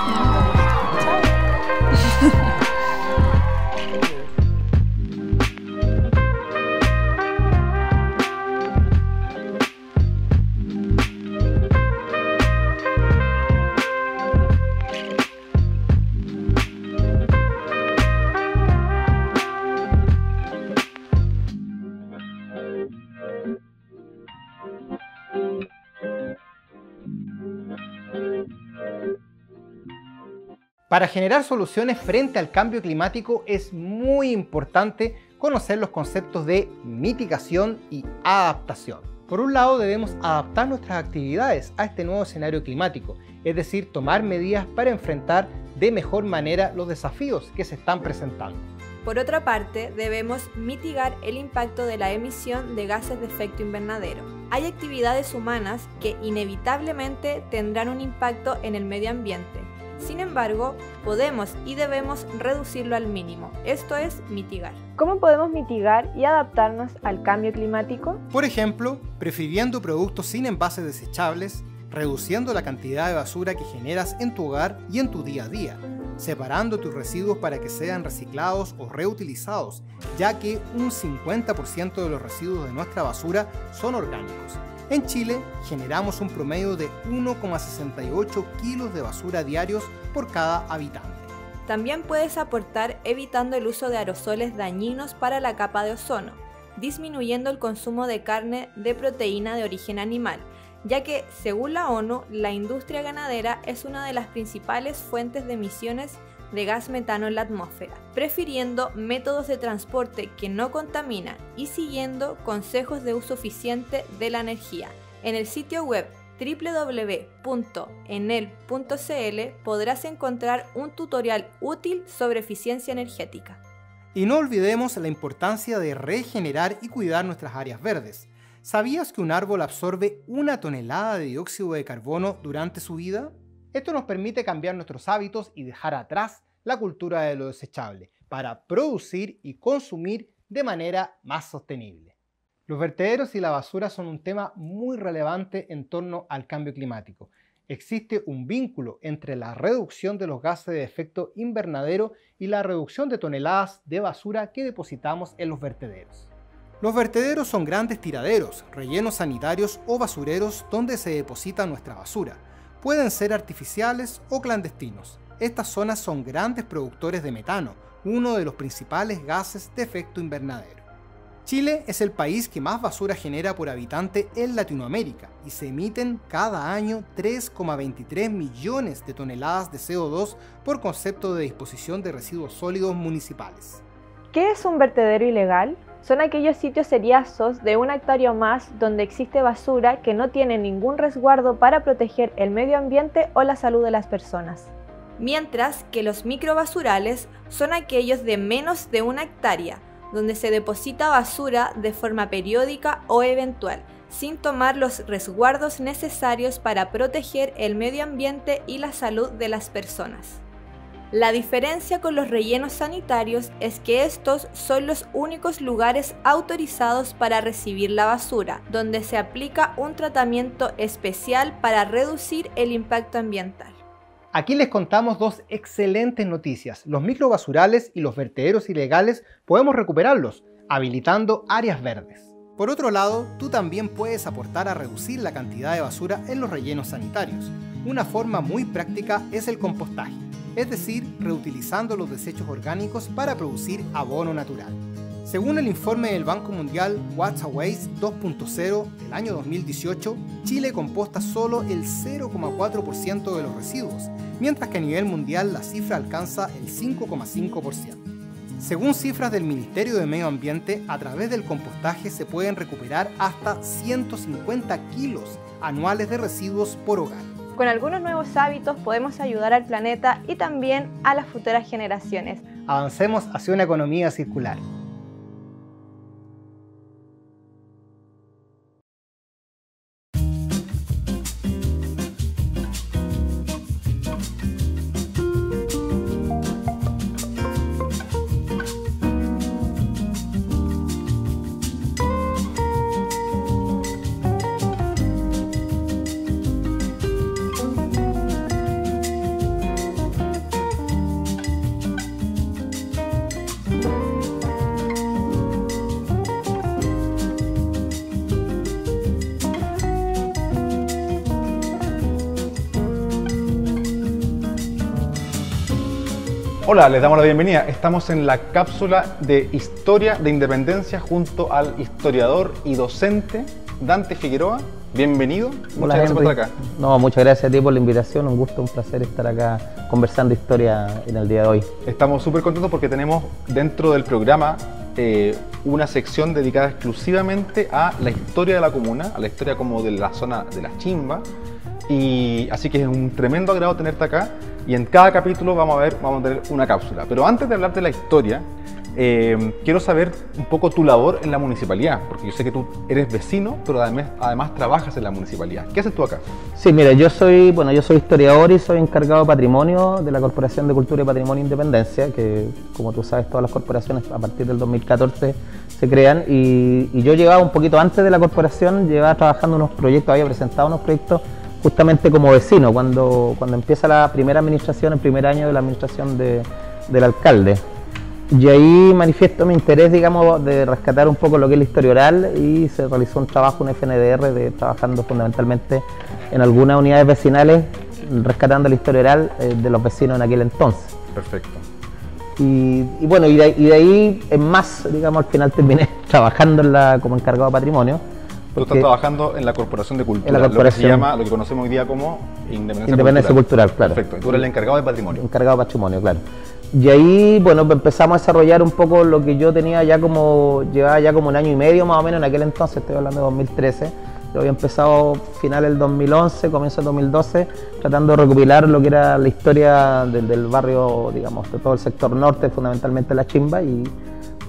Para generar soluciones frente al cambio climático es muy importante conocer los conceptos de mitigación y adaptación. Por un lado, debemos adaptar nuestras actividades a este nuevo escenario climático, es decir, tomar medidas para enfrentar de mejor manera los desafíos que se están presentando. Por otra parte, debemos mitigar el impacto de la emisión de gases de efecto invernadero. Hay actividades humanas que inevitablemente tendrán un impacto en el medio ambiente. Sin embargo, podemos y debemos reducirlo al mínimo, esto es mitigar. ¿Cómo podemos mitigar y adaptarnos al cambio climático? Por ejemplo, prefiriendo productos sin envases desechables, reduciendo la cantidad de basura que generas en tu hogar y en tu día a día, separando tus residuos para que sean reciclados o reutilizados, ya que un 50% de los residuos de nuestra basura son orgánicos. En Chile generamos un promedio de 1,68 kilos de basura diarios por cada habitante. También puedes aportar evitando el uso de aerosoles dañinos para la capa de ozono, disminuyendo el consumo de carne de proteína de origen animal, ya que, según la ONU, la industria ganadera es una de las principales fuentes de emisiones de gas metano en la atmósfera, prefiriendo métodos de transporte que no contaminan y siguiendo consejos de uso eficiente de la energía. En el sitio web www.enel.cl podrás encontrar un tutorial útil sobre eficiencia energética. Y no olvidemos la importancia de regenerar y cuidar nuestras áreas verdes. ¿Sabías que un árbol absorbe 1 tonelada de dióxido de carbono durante su vida? Esto nos permite cambiar nuestros hábitos y dejar atrás la cultura de lo desechable para producir y consumir de manera más sostenible. Los vertederos y la basura son un tema muy relevante en torno al cambio climático. Existe un vínculo entre la reducción de los gases de efecto invernadero y la reducción de toneladas de basura que depositamos en los vertederos. Los vertederos son grandes tiraderos, rellenos sanitarios o basureros donde se deposita nuestra basura. Pueden ser artificiales o clandestinos. Estas zonas son grandes productores de metano, uno de los principales gases de efecto invernadero. Chile es el país que más basura genera por habitante en Latinoamérica y se emiten cada año 3,23 millones de toneladas de CO2 por concepto de disposición de residuos sólidos municipales. ¿Qué es un vertedero ilegal? Son aquellos sitios seriazos de 1 hectárea o más donde existe basura que no tiene ningún resguardo para proteger el medio ambiente o la salud de las personas. Mientras que los microbasurales son aquellos de menos de 1 hectárea, donde se deposita basura de forma periódica o eventual, sin tomar los resguardos necesarios para proteger el medio ambiente y la salud de las personas. La diferencia con los rellenos sanitarios es que estos son los únicos lugares autorizados para recibir la basura, donde se aplica un tratamiento especial para reducir el impacto ambiental. Aquí les contamos dos excelentes noticias. Los microbasurales y los vertederos ilegales podemos recuperarlos, habilitando áreas verdes. Por otro lado, tú también puedes aportar a reducir la cantidad de basura en los rellenos sanitarios. Una forma muy práctica es el compostaje, es decir, reutilizando los desechos orgánicos para producir abono natural. Según el informe del Banco Mundial What's a Waste 2.0 del año 2018, Chile composta solo el 0,4% de los residuos, mientras que a nivel mundial la cifra alcanza el 5,5%. Según cifras del Ministerio de Medio Ambiente, a través del compostaje se pueden recuperar hasta 150 kilos anuales de residuos por hogar. Con algunos nuevos hábitos podemos ayudar al planeta y también a las futuras generaciones. Avancemos hacia una economía circular. Hola, les damos la bienvenida. Estamos en la cápsula de Historia de Independencia junto al historiador y docente Dante Figueroa. Bienvenido. Muchas gracias por estar acá. No, muchas gracias a ti por la invitación. Un gusto, un placer estar acá conversando historia en el día de hoy. Estamos súper contentos porque tenemos dentro del programa una sección dedicada exclusivamente a la historia de la comuna, a la historia como de la zona de la Chimba. Y así que es un tremendo agrado tenerte acá. Y en cada capítulo vamos a tener una cápsula. Pero antes de hablar de la historia, quiero saber un poco tu labor en la municipalidad, porque yo sé que tú eres vecino, pero además trabajas en la municipalidad. ¿Qué haces tú acá? Sí, mira, yo soy historiador y soy encargado de patrimonio de la Corporación de Cultura y Patrimonio Independencia, que como tú sabes todas las corporaciones a partir del 2014 se crean, y yo llevaba un poquito antes de la corporación, llevaba trabajando unos proyectos, había presentado unos proyectos justamente como vecino, cuando empieza la primera administración, el primer año de la administración del alcalde. Y ahí manifiesto mi interés, digamos, de rescatar un poco lo que es la historia oral, y se realizó un trabajo, un FNDR, trabajando fundamentalmente en algunas unidades vecinales, rescatando la historia oral de los vecinos en aquel entonces. Perfecto. Y bueno, y de ahí en más, digamos, al final terminé trabajando como encargado de patrimonio. Tú estás trabajando en la Corporación de Cultura, en la corporación, lo que conocemos hoy día como Independencia Cultural, claro. Perfecto, y tú eres el encargado de patrimonio. Encargado de patrimonio, claro. Y ahí, bueno, empezamos a desarrollar un poco lo que yo tenía llevaba ya como un año y medio más o menos en aquel entonces, estoy hablando de 2013. Yo había empezado final del 2011, comienzo del 2012, tratando de recopilar lo que era la historia del barrio, digamos, de todo el sector norte, fundamentalmente la Chimba, y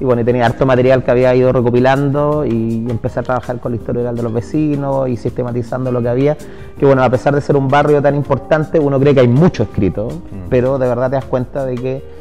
bueno, y tenía harto material que había ido recopilando, y empecé a trabajar con la historia oral de los vecinos y sistematizando lo que había, que bueno, a pesar de ser un barrio tan importante, uno cree que hay mucho escrito, pero de verdad te das cuenta de que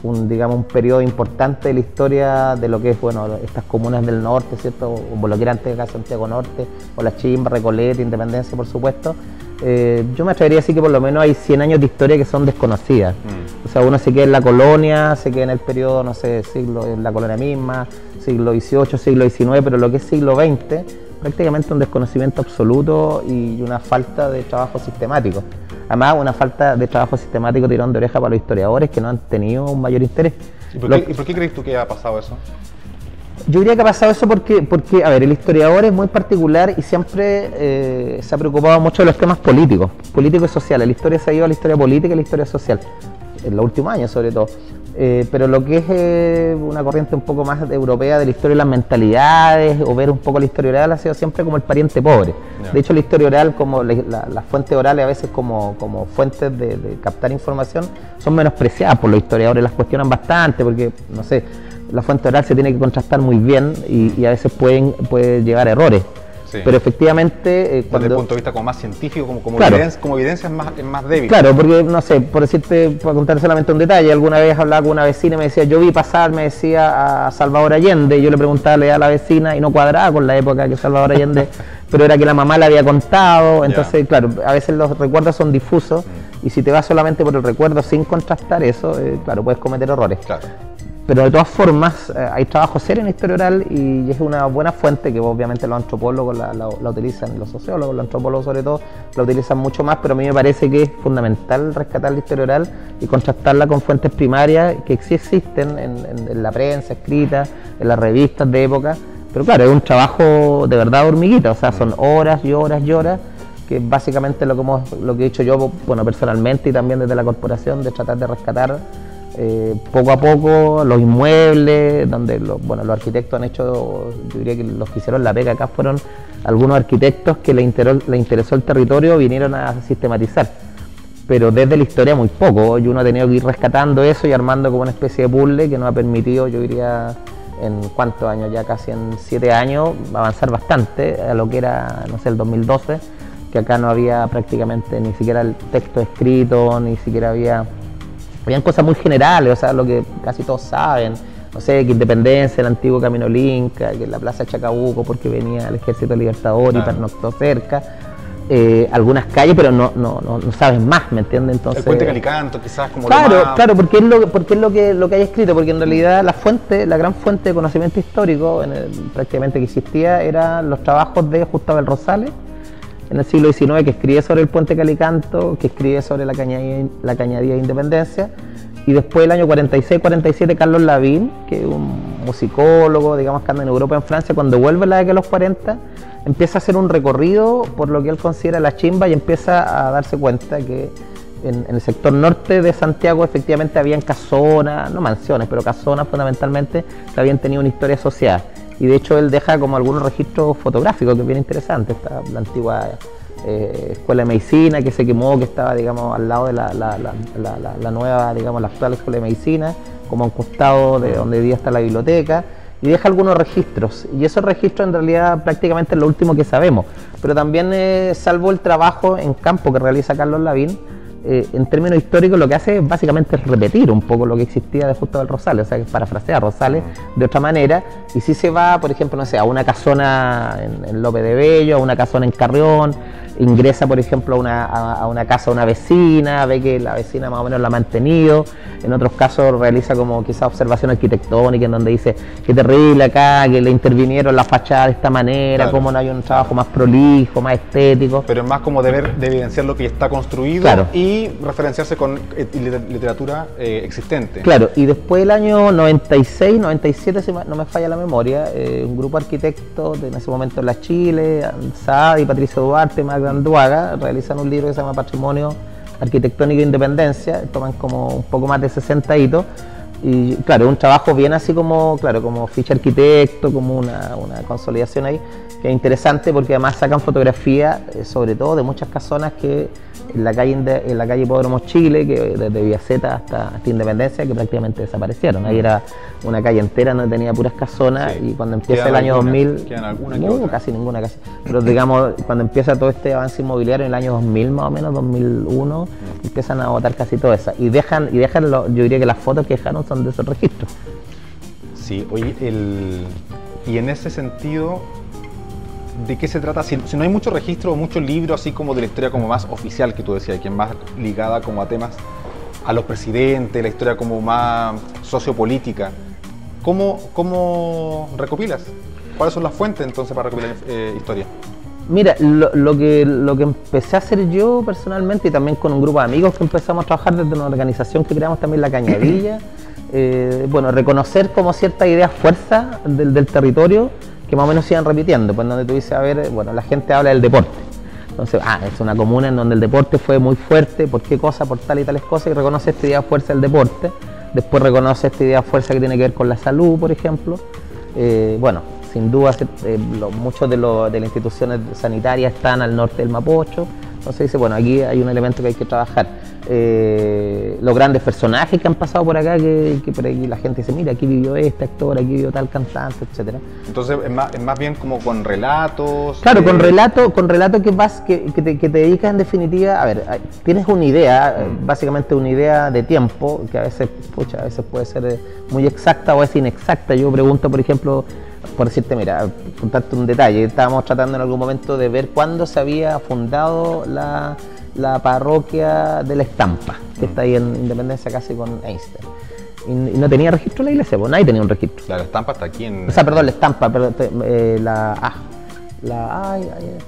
digamos, un periodo importante de la historia de lo que es, bueno, estas comunas del norte, ¿cierto? Como lo que era antes acá Santiago Norte, o la Chimba, Recoleta, Independencia, por supuesto. Yo me atrevería a decir que por lo menos hay 100 años de historia que son desconocidas. O sea, uno se queda en la colonia, se queda en el periodo, no sé, en la colonia misma, siglo XVIII, siglo XIX, pero lo que es siglo XX, prácticamente un desconocimiento absoluto y una falta de trabajo sistemático. Además, una falta de trabajo sistemático, tirón de oreja para los historiadores que no han tenido un mayor interés. ¿Y por qué crees tú que ha pasado eso? Yo diría que ha pasado eso porque a ver, el historiador es muy particular y siempre se ha preocupado mucho de los temas políticos y sociales. La historia se ha ido a la historia política y la historia social, en los últimos años sobre todo. Pero lo que es una corriente un poco más europea de la historia de las mentalidades, o ver un poco la historia oral, ha sido siempre como el pariente pobre. Yeah. De hecho, la historia oral, como las fuentes orales a veces como fuentes de captar información, son menospreciadas por los historiadores, las cuestionan bastante porque, no sé, la fuente oral se tiene que contrastar muy bien y a veces puede llevar a errores. Sí. Pero efectivamente... desde el punto de vista como más científico, como claro, evidencia es más débil. Claro, porque, no sé, por contar solamente un detalle, alguna vez hablaba con una vecina y me decía, yo vi pasar, me decía, a Salvador Allende, y yo le preguntaba la edad a la vecina y no cuadraba con la época que Salvador Allende, pero era que la mamá le había contado, entonces, claro, a veces los recuerdos son difusos, y si te vas solamente por el recuerdo sin contrastar eso, claro, puedes cometer errores. Claro. Pero de todas formas, hay trabajo serio en historia oral y es una buena fuente que obviamente los antropólogos la utilizan, los sociólogos, los antropólogos sobre todo, la utilizan mucho más, pero a mí me parece que es fundamental rescatar la historia oral y contrastarla con fuentes primarias que sí existen en la prensa escrita, en las revistas de época, pero claro, es un trabajo de verdad hormiguita, o sea, son horas y horas y horas, que es básicamente lo que he hecho yo, bueno, personalmente y también desde la corporación, de tratar de rescatar poco a poco los inmuebles, donde los arquitectos han hecho, yo diría que los que hicieron la pega acá fueron algunos arquitectos que le interesó el territorio, vinieron a sistematizar, pero desde la historia muy poco, y uno ha tenido que ir rescatando eso y armando como una especie de puzzle que nos ha permitido, yo diría, en cuántos años, ya casi en 7 años, avanzar bastante a lo que era, no sé, el 2012, que acá no había prácticamente ni siquiera el texto escrito, ni siquiera habían cosas muy generales, o sea, lo que casi todos saben, no sé, que Independencia, el antiguo Camino Linca, que la Plaza Chacabuco, porque venía el Ejército Libertador y pernoctó cerca, algunas calles, pero no sabes más, ¿me entiendes? Entonces, el Puente Calicanto, quizás como Claro, porque es lo que hay escrito, porque en realidad la gran fuente de conocimiento histórico prácticamente que existía eran los trabajos de Gustavo Rosales, en el siglo XIX, que escribe sobre el Puente Calicanto, que escribe sobre la Cañadía de Independencia, y después el año 46-47 Carlos Lavín, que es un musicólogo, digamos, que anda en Europa, en Francia, cuando vuelve en la década de los 40, empieza a hacer un recorrido por lo que él considera la chimba y empieza a darse cuenta que en el sector norte de Santiago efectivamente habían casonas, no mansiones, pero casonas fundamentalmente que habían tenido una historia asociada. Y de hecho él deja como algunos registros fotográficos que es bien interesante. Está la antigua escuela de medicina que se quemó, que estaba, digamos, al lado de la nueva, digamos, la actual escuela de medicina, como a un costado de donde hoy día está la biblioteca, y deja algunos registros, y esos registros en realidad prácticamente es lo último que sabemos, pero también salvo el trabajo en campo que realiza Carlos Lavín, en términos históricos lo que hace es básicamente repetir un poco lo que existía de Gustavo Rosales, o sea, que parafrasea a Rosales de otra manera, y si se va, por ejemplo, no sé, a una casona en López de Bello, a una casona en Carrión, ingresa, por ejemplo, a una casa de una vecina, ve que la vecina más o menos la ha mantenido, en otros casos realiza como quizás observación arquitectónica en donde dice qué terrible acá, que le intervinieron la fachada de esta manera, claro, cómo no hay un trabajo más prolijo, más estético. Pero es más como de evidenciar lo que ya está construido, claro, y referenciarse con literatura existente. Claro, y después del año 96, 97, si no me falla la memoria, un grupo de arquitectos de en ese momento en la Chile, Saad y Patricio Duarte, Magda Anduaga, realizan un libro que se llama Patrimonio Arquitectónico de Independencia, toman como un poco más de 60 hitos, y claro, un trabajo bien así como, claro, como ficha arquitecto, como una consolidación ahí, que es interesante porque además sacan fotografías, sobre todo de muchas casonas que en la calle Hipódromo Chile, que desde Villa Zeta hasta Independencia, que prácticamente desaparecieron. Ahí era una calle entera donde tenía puras casonas, sí, y cuando empieza el año 2000, casi ninguna, pero digamos, cuando empieza todo este avance inmobiliario en el año 2000 más o menos, 2001, empiezan a botar casi todas esas, y dejan yo diría que las fotos que dejaron son de esos registros. Sí, oye, y en ese sentido, ¿de qué se trata? Si no hay mucho registro o mucho libro así como de la historia como más oficial que tú decías, que es más ligada como a temas a los presidentes, la historia como más sociopolítica, ¿cómo recopilas? ¿Cuáles son las fuentes entonces para recopilar historia? Mira, lo que empecé a hacer yo personalmente, y también con un grupo de amigos que empezamos a trabajar desde una organización que creamos también, La Cañadilla, bueno, reconocer como ciertas ideas fuerza del territorio que más o menos sigan repitiendo, pues donde tú dices, a ver, bueno, la gente habla del deporte. Entonces, es una comuna en donde el deporte fue muy fuerte, ¿por qué cosa? Por tal y tales cosas, y reconoce esta idea fuerza del deporte. Después reconoce esta idea fuerza que tiene que ver con la salud, por ejemplo. Bueno, sin duda, muchos de las instituciones sanitarias están al norte del Mapocho. Entonces dice, bueno, aquí hay un elemento que hay que trabajar. Los grandes personajes que han pasado por acá, que por aquí la gente dice, mira, aquí vivió este actor, aquí vivió tal cantante, etcétera. Entonces es más bien como con relatos. Claro, con relato que te dedicas en definitiva, a ver, tienes una idea, básicamente una idea de tiempo, que a veces puede ser muy exacta o es inexacta. Yo pregunto, por ejemplo, por decirte, mira, contarte un detalle, estábamos tratando en algún momento de ver cuándo se había fundado la parroquia de la Estampa, que está ahí en Independencia casi con Einstein. Y no tenía registro la iglesia, pues nadie tenía un registro. La estampa está aquí en... O sea, perdón, la estampa, perdón,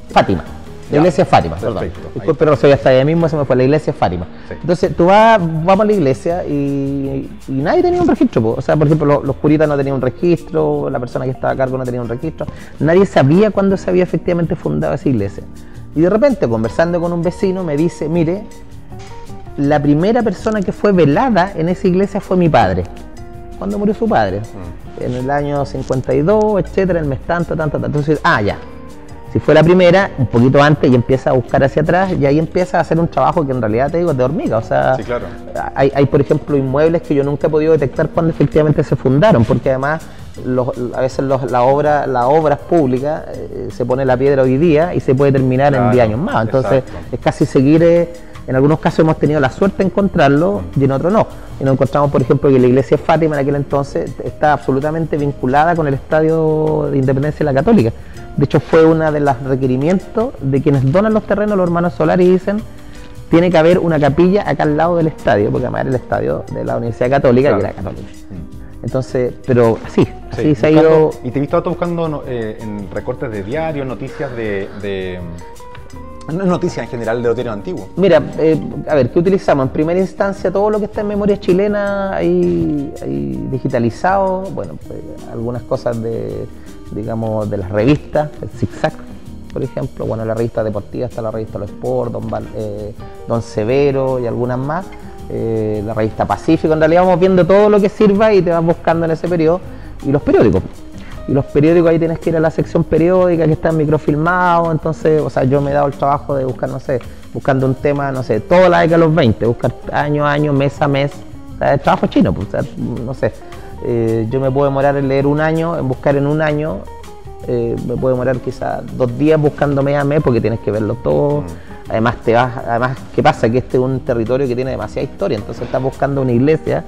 Fátima. La iglesia Fátima, perdón. Disculpe, pero soy hasta allá mismo, se me fue, la iglesia Fátima. Sí. Entonces, vamos a la iglesia y nadie tenía un registro. Po. O sea, por ejemplo, los curitas no tenían un registro, la persona que estaba a cargo no tenía un registro. Nadie sabía cuándo se había efectivamente fundado esa iglesia. Y de repente, conversando con un vecino, me dice, mire, la primera persona que fue velada en esa iglesia fue mi padre. ¿Cuándo murió su padre? En el año 52, etcétera, el mes tanto. Entonces, ya. Si fue la primera, un poquito antes, y empieza a buscar hacia atrás, y ahí empieza a hacer un trabajo que en realidad, te digo, es de hormiga. O sea, sí, claro. hay, por ejemplo, inmuebles que yo nunca he podido detectar cuándo efectivamente se fundaron, porque además a veces las obras públicas se pone la piedra hoy día y se puede terminar en 10 años más. Entonces, es casi seguir... En algunos casos hemos tenido la suerte de encontrarlo y en otros no. Y nos encontramos, por ejemplo, que la iglesia de Fátima en aquel entonces está absolutamente vinculada con el Estadio de Independencia de la Católica. De hecho, fue uno de los requerimientos de quienes donan los terrenos, los hermanos Solari, y dicen tiene que haber una capilla acá al lado del estadio, porque además era el estadio de la Universidad Católica, claro, que era católica. Entonces, pero así se ha ido... ¿Y te he visto buscando en recortes de diarios, noticias noticias en general de los diarios antiguos? Mira, a ver, ¿qué utilizamos? En primera instancia, todo lo que está en memoria chilena hay digitalizado, bueno, algunas cosas digamos, de las revistas, el Zigzag, por ejemplo, bueno, la revista deportiva está la revista Los Sport, Don Severo y algunas más, la revista Pacífico, en realidad vamos viendo todo lo que sirva y te vas buscando en ese periodo, y los periódicos. Y los periódicos ahí tienes que ir a la sección periódica que está en microfilmado, entonces, o sea, yo me he dado el trabajo de buscar, no sé, buscando un tema, no sé, toda la década de los 20, buscar año a año, mes a mes, o sea, el trabajo chino, pues, o sea, no sé, yo me puedo demorar en leer un año, en buscar en un año, me puedo demorar quizás 2 días buscando mes a mes porque tienes que verlo todo. Además, ¿qué pasa? Que este es un territorio que tiene demasiada historia, entonces estás buscando una iglesia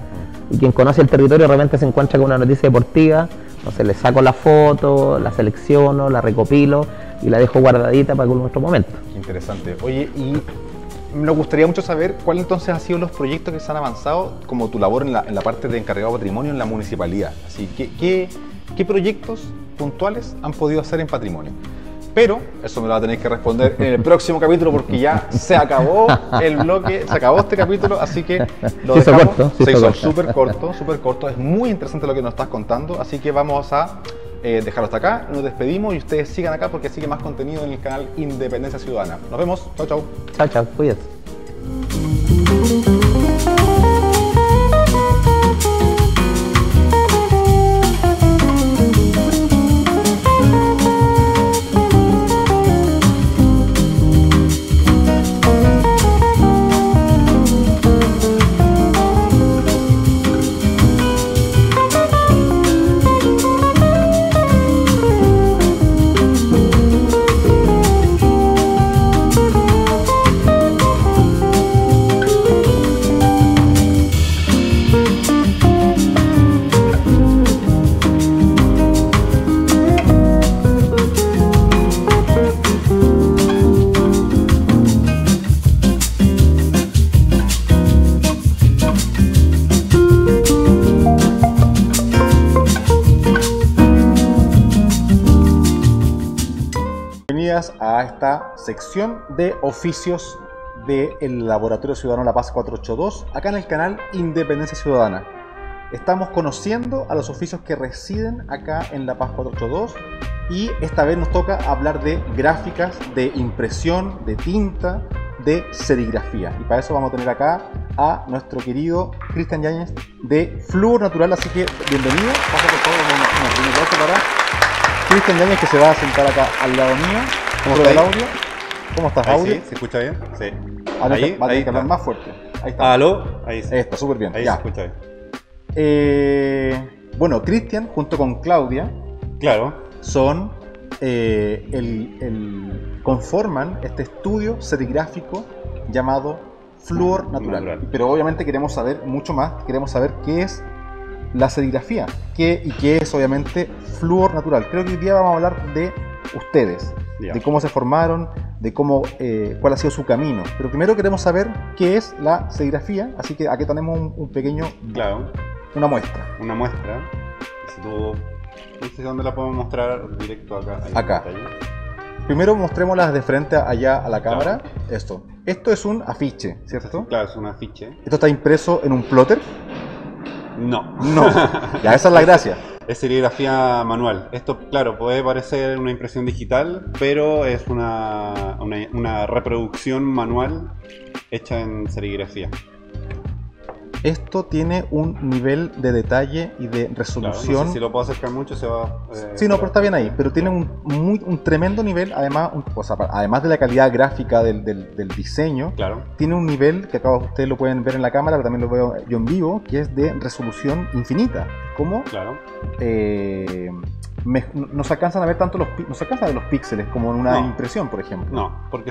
y quien conoce el territorio de repente se encuentra con una noticia deportiva. Entonces le saco la foto, la selecciono, la recopilo y la dejo guardadita para nuestro momento. Interesante. Oye, y nos gustaría mucho saber cuáles entonces han sido los proyectos que se han avanzado como tu labor en la parte de encargado de patrimonio en la municipalidad. Así que, ¿qué proyectos puntuales han podido hacer en patrimonio? Pero eso me lo va a tener que responder en el próximo capítulo porque ya se acabó el bloque, se acabó este capítulo, así que lo dejamos. Se hizo súper corto, es muy interesante lo que nos estás contando, así que vamos a dejarlo hasta acá, nos despedimos y ustedes sigan acá porque sigue más contenido en el canal Independencia Ciudadana. Nos vemos, chao, chao. Chao, chao, cuídate. A esta sección de oficios del Laboratorio Ciudadano La Paz 482, acá en el canal Independencia Ciudadana. Estamos conociendo a los oficios que residen acá en La Paz 482 y esta vez nos toca hablar de gráficas, de impresión, de tinta, de serigrafía. Y para eso vamos a tener acá a nuestro querido Cristian Yáñez de Flúor Natural, así que bienvenido. Pasa por favor un aplauso para Cristian Yáñez, que se va a sentar acá al lado mío. ¿Cómo está el audio? ¿Cómo estás, audio? Sí, ¿se escucha bien? Sí. Va a tener que hablar más fuerte. Ahí está. ¿Aló? Ahí sí. Está súper bien. Ahí ya. se escucha bien. Bueno, Cristian, junto con Claudia, claro, son conforman este estudio serigráfico llamado Flúor Natural. Pero obviamente queremos saber mucho más. Queremos saber qué es la serigrafía y qué es obviamente Flúor Natural. Creo que hoy día vamos a hablar de ustedes, de cómo se formaron, de cómo, cuál ha sido su camino. Pero primero queremos saber qué es la serigrafía, así que aquí tenemos un pequeño una muestra. Una muestra. Si tú, no sé dónde la podemos mostrar directo acá. Ahí Acá. en pantalla. Primero mostrémoslas de frente allá a la cámara. Claro. Esto es un afiche, ¿cierto? Claro, es un afiche. ¿Esto está impreso en un plotter? No. No. Ya, esa es la gracia. Es serigrafía manual. Esto, claro, puede parecer una impresión digital, pero es una reproducción manual hecha en serigrafía. Esto tiene un nivel de detalle y de Claro, resolución. no sé si lo puedo acercar mucho, se va... Sí, no, pero está bien ahí. Pero tiene un tremendo nivel, además, además de la calidad gráfica del diseño, Claro. tiene un nivel que acá ustedes lo pueden ver en la cámara, pero también lo veo yo en vivo, que es de resolución infinita. Como Claro. no se alcanzan a ver tanto no se alcanzan a ver los píxeles como en una No. impresión, por ejemplo. No, porque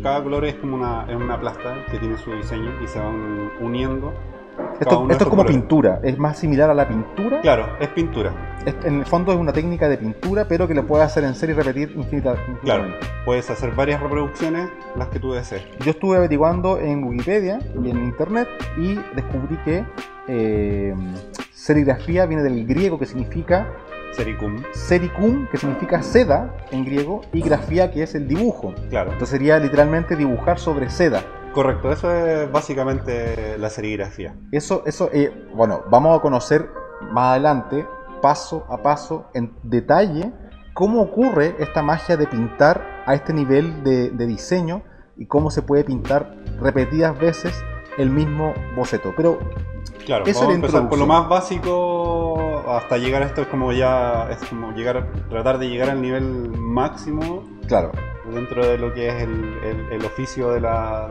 cada color es como una plasta que tiene su diseño y se van uniendo. cada Esto uno de es estos como colores. pintura, es más similar a la pintura. Claro, es pintura. En el fondo es una técnica de pintura, pero que le puedes hacer en serie y repetir Claro, infinitamente. puedes hacer varias reproducciones, las que tú desees. Yo estuve averiguando en Wikipedia y en internet y descubrí que serigrafía viene del griego, que significa Sericum. sericum, que significa seda en griego, y grafía, que es el dibujo. Claro. Entonces sería literalmente dibujar sobre seda. Correcto, eso es básicamente la serigrafía. Bueno, vamos a conocer más adelante, paso a paso, en detalle, cómo ocurre esta magia de pintar a este nivel de diseño y cómo se puede pintar repetidas veces el mismo boceto. Pero Claro, eso vamos a es la empezar por lo introducción. más básico hasta llegar a esto. Es como tratar de llegar al nivel máximo Claro. dentro de lo que es el oficio de la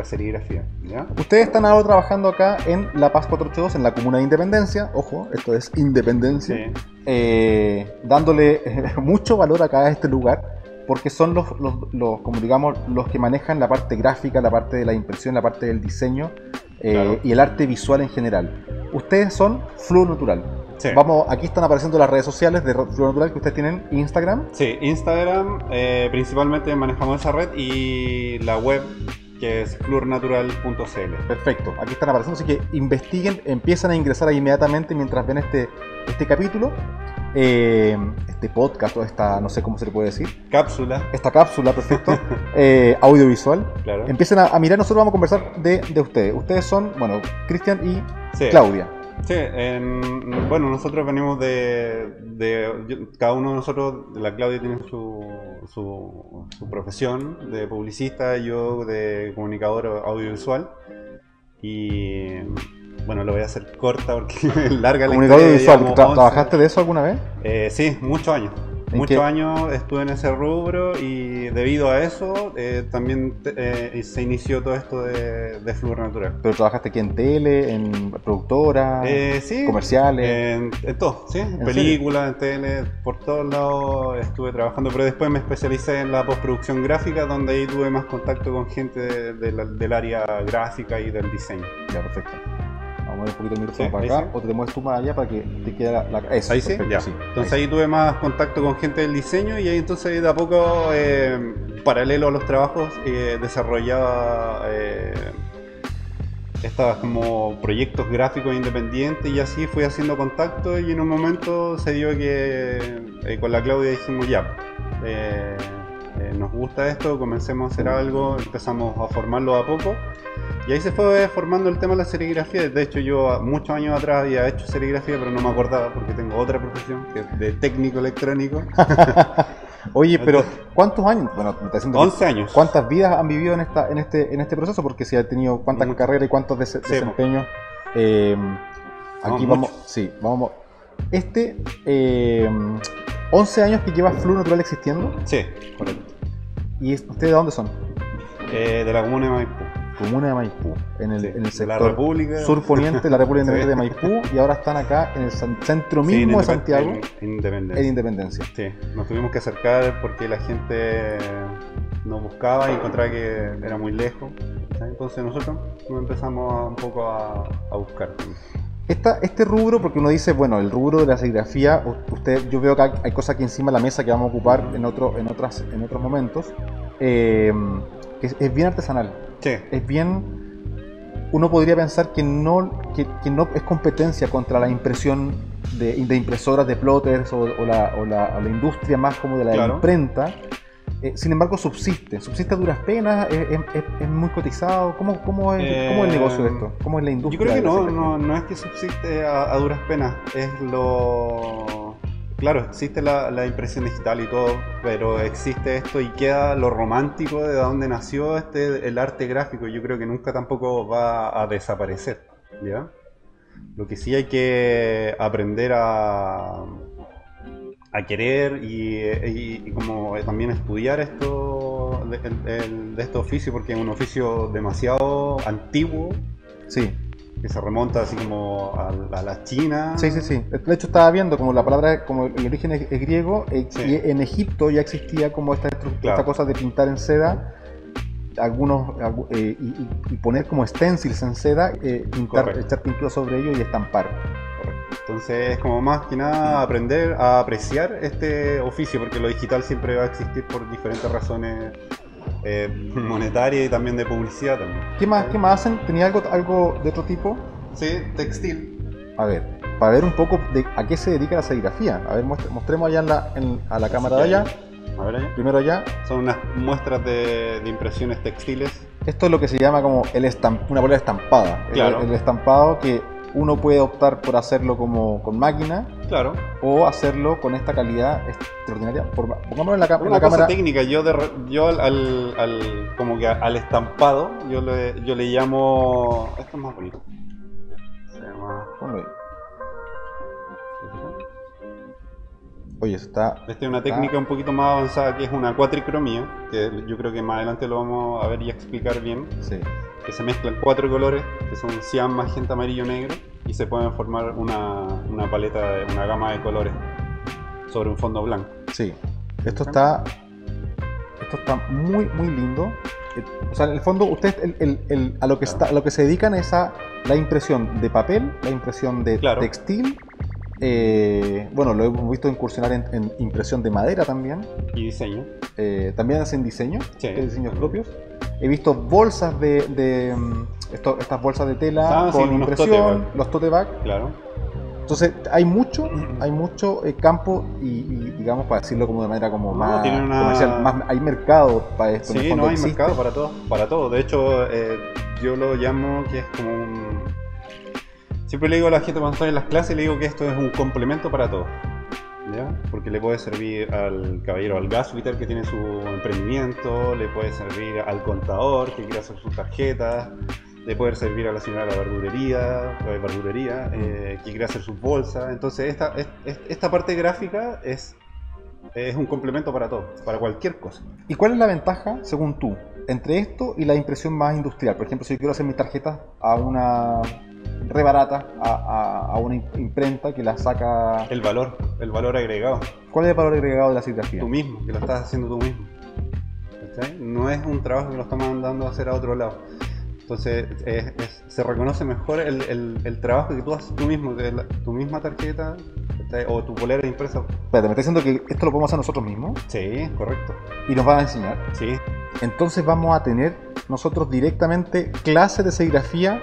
serigrafía, ¿ya? Ustedes están ahora trabajando acá en La Paz 482, en la comuna de Independencia. Ojo, esto es Independencia. Sí. Dándole mucho valor acá a este lugar, porque son como digamos, los que manejan la parte gráfica, la parte de la impresión, la parte del diseño Claro. y el arte visual en general. Ustedes son Fluo Natural. Sí. Aquí están apareciendo las redes sociales de Fluo Natural que ustedes tienen: Instagram. Sí, Instagram, principalmente manejamos esa red, y la web, que es flurnatural.cl. Perfecto, aquí están apareciendo, así que investiguen, empiezan a ingresar ahí inmediatamente mientras ven este capítulo, este podcast, o esta, no sé cómo se le puede decir, Cápsula. esta cápsula, perfecto, audiovisual. Claro. Empiecen a mirar, nosotros vamos a conversar de ustedes. Ustedes son, bueno, Cristian y Sí. Claudia. Sí, bueno, nosotros venimos cada uno de nosotros, la Claudia tiene su profesión de publicista, yo de comunicador audiovisual, y bueno, lo voy a hacer corta porque es larga la Comunicador historia, audiovisual, llevamos 11. ¿trabajaste de eso alguna vez? Sí, muchos años. ¿En Muchos qué? años estuve en ese rubro, y debido a eso también se inició todo esto de Flúor Natural. ¿Pero trabajaste aquí en tele, en productora, Sí, comerciales? en todo, sí, en ¿En películas, en tele, por todos lados estuve trabajando, pero después me especialicé en la postproducción gráfica, donde ahí tuve más contacto con gente del área gráfica y del diseño. Ya, perfecto. Vamos a mover un poquito el micrófono Sí, para ahí acá, sí. o te mueves tú más allá para que te quede eso, Ahí sí, perfecto, ya. sí. Entonces ahí tuve más contacto con gente del diseño, y ahí entonces de a poco, paralelo a los trabajos, desarrollaba estos como proyectos gráficos independientes, y así fui haciendo contacto, y en un momento se dio que con la Claudia dijimos ya, nos gusta esto, comencemos a hacer algo, empezamos a formarlo a poco. Y ahí se fue formando el tema de la serigrafía. De hecho, yo muchos años atrás había hecho serigrafía, pero no me acordaba porque tengo otra profesión, que es de técnico electrónico. Oye, pero ¿cuántos años? Bueno, me está diciendo 11 años. ¿Cuántas vidas han vivido en este proceso? Porque si ha tenido cuántas carreras y cuántos desempeños. Aquí No, vamos, sí, vamos. 11 años que lleva Fluo Natural existiendo. Sí, correcto. ¿Y ustedes de dónde son? De la comuna de Maipú. Comuna de Maipú, en el La sector República. surponiente, la República Sí. Independiente de Maipú, y ahora están acá en el centro Sí, mismo de en Santiago, Independencia. en Independencia. Sí, nos tuvimos que acercar porque la gente nos buscaba y encontraba que era muy lejos. Entonces nosotros empezamos un poco a buscar. Este rubro, porque uno dice, bueno, el rubro de la serigrafía, yo veo que hay cosas aquí encima de la mesa que vamos a ocupar en otros momentos, que es bien artesanal. Sí. Es bien, uno podría pensar que no que no es competencia contra la impresión de impresoras, de plotters o la industria más como de la imprenta. Sin embargo, subsiste a duras penas, es muy cotizado. ¿Cómo es el negocio de esto? ¿Cómo es la industria? Yo creo que no es que subsiste a duras penas, es lo... Claro, existe la impresión digital y todo, pero existe esto y queda lo romántico de donde nació el arte gráfico. Yo creo que nunca tampoco va a desaparecer, ¿ya? Lo que sí hay que aprender a querer y como también estudiar esto de este oficio, porque es un oficio demasiado antiguo. Sí. Que se remonta así como a la China. Sí. De hecho estaba viendo como la palabra, como el origen es griego, y en Egipto ya existía como esta cosa de pintar en seda, y poner como stencils en seda, echar pintura sobre ello y estampar. Entonces es como más que nada aprender a apreciar este oficio, porque lo digital siempre va a existir por diferentes razones monetarias y también de publicidad también. ¿Qué más hacen? ¿Tenía algo de otro tipo? Sí, textil. A ver, para ver un poco de a qué se dedica la serigrafía. A ver, mostremos allá a la cámara de allá. A ver allá. Primero allá. Son unas muestras de impresiones textiles. Esto es lo que se llama como una polera estampada. Claro. El estampado que uno puede optar por hacerlo como con máquina, claro, o hacerlo con esta calidad extraordinaria. Pongámoslo en la cámara. Una cosa técnica, yo como que al estampado yo le llamo, esto es más bonito. Se llama, ponlo ahí. Oye, eso está... Esta es una técnica un poquito más avanzada, que es una cuatricromía, que yo creo que más adelante lo vamos a ver y a explicar bien. Sí. Que se mezclan 4 colores, que son cian, magenta, amarillo, negro, y se pueden formar una paleta, una gama de colores sobre un fondo blanco. Sí, esto está muy lindo. O sea, en el fondo ustedes a lo que se dedican es a la impresión de papel, la impresión de textil. Bueno, lo hemos visto incursionar en impresión de madera también. Y diseño. También hacen diseño, sí, diseños propios. He visto bolsas estas bolsas de tela con impresión, los tote bag. Claro. Entonces hay mucho campo y digamos, para decirlo como de manera como más comercial, hay mercado para esto. Sí, hay mercado para todo. De hecho, yo lo llamo que es como un... Siempre le digo a la gente cuando estoy en las clases, le digo que esto es un complemento para todo, ¿ya? Porque le puede servir al caballero, al gasfitter que tiene su emprendimiento, le puede servir al contador que quiere hacer sus tarjetas, le puede servir a la señora de la verdulería que quiere hacer sus bolsas. Entonces esta parte gráfica es un complemento para todo, para cualquier cosa. ¿Y cuál es la ventaja, según tú, entre esto y la impresión más industrial? Por ejemplo, si yo quiero hacer mis tarjetas a una... re barata a una imprenta que la saca... El valor agregado. ¿Cuál es el valor agregado de la serigrafía? Tú mismo, que lo estás haciendo tú mismo. ¿Cachai? No es un trabajo que lo estás mandando a hacer a otro lado. Entonces se reconoce mejor el trabajo que tú haces tú mismo, que tu misma tarjeta, ¿cachai? O tu polera impresa. Espérate, ¿me estás diciendo que esto lo podemos hacer nosotros mismos? Sí, correcto. ¿Y nos van a enseñar? Sí. Entonces vamos a tener nosotros directamente clases de serigrafía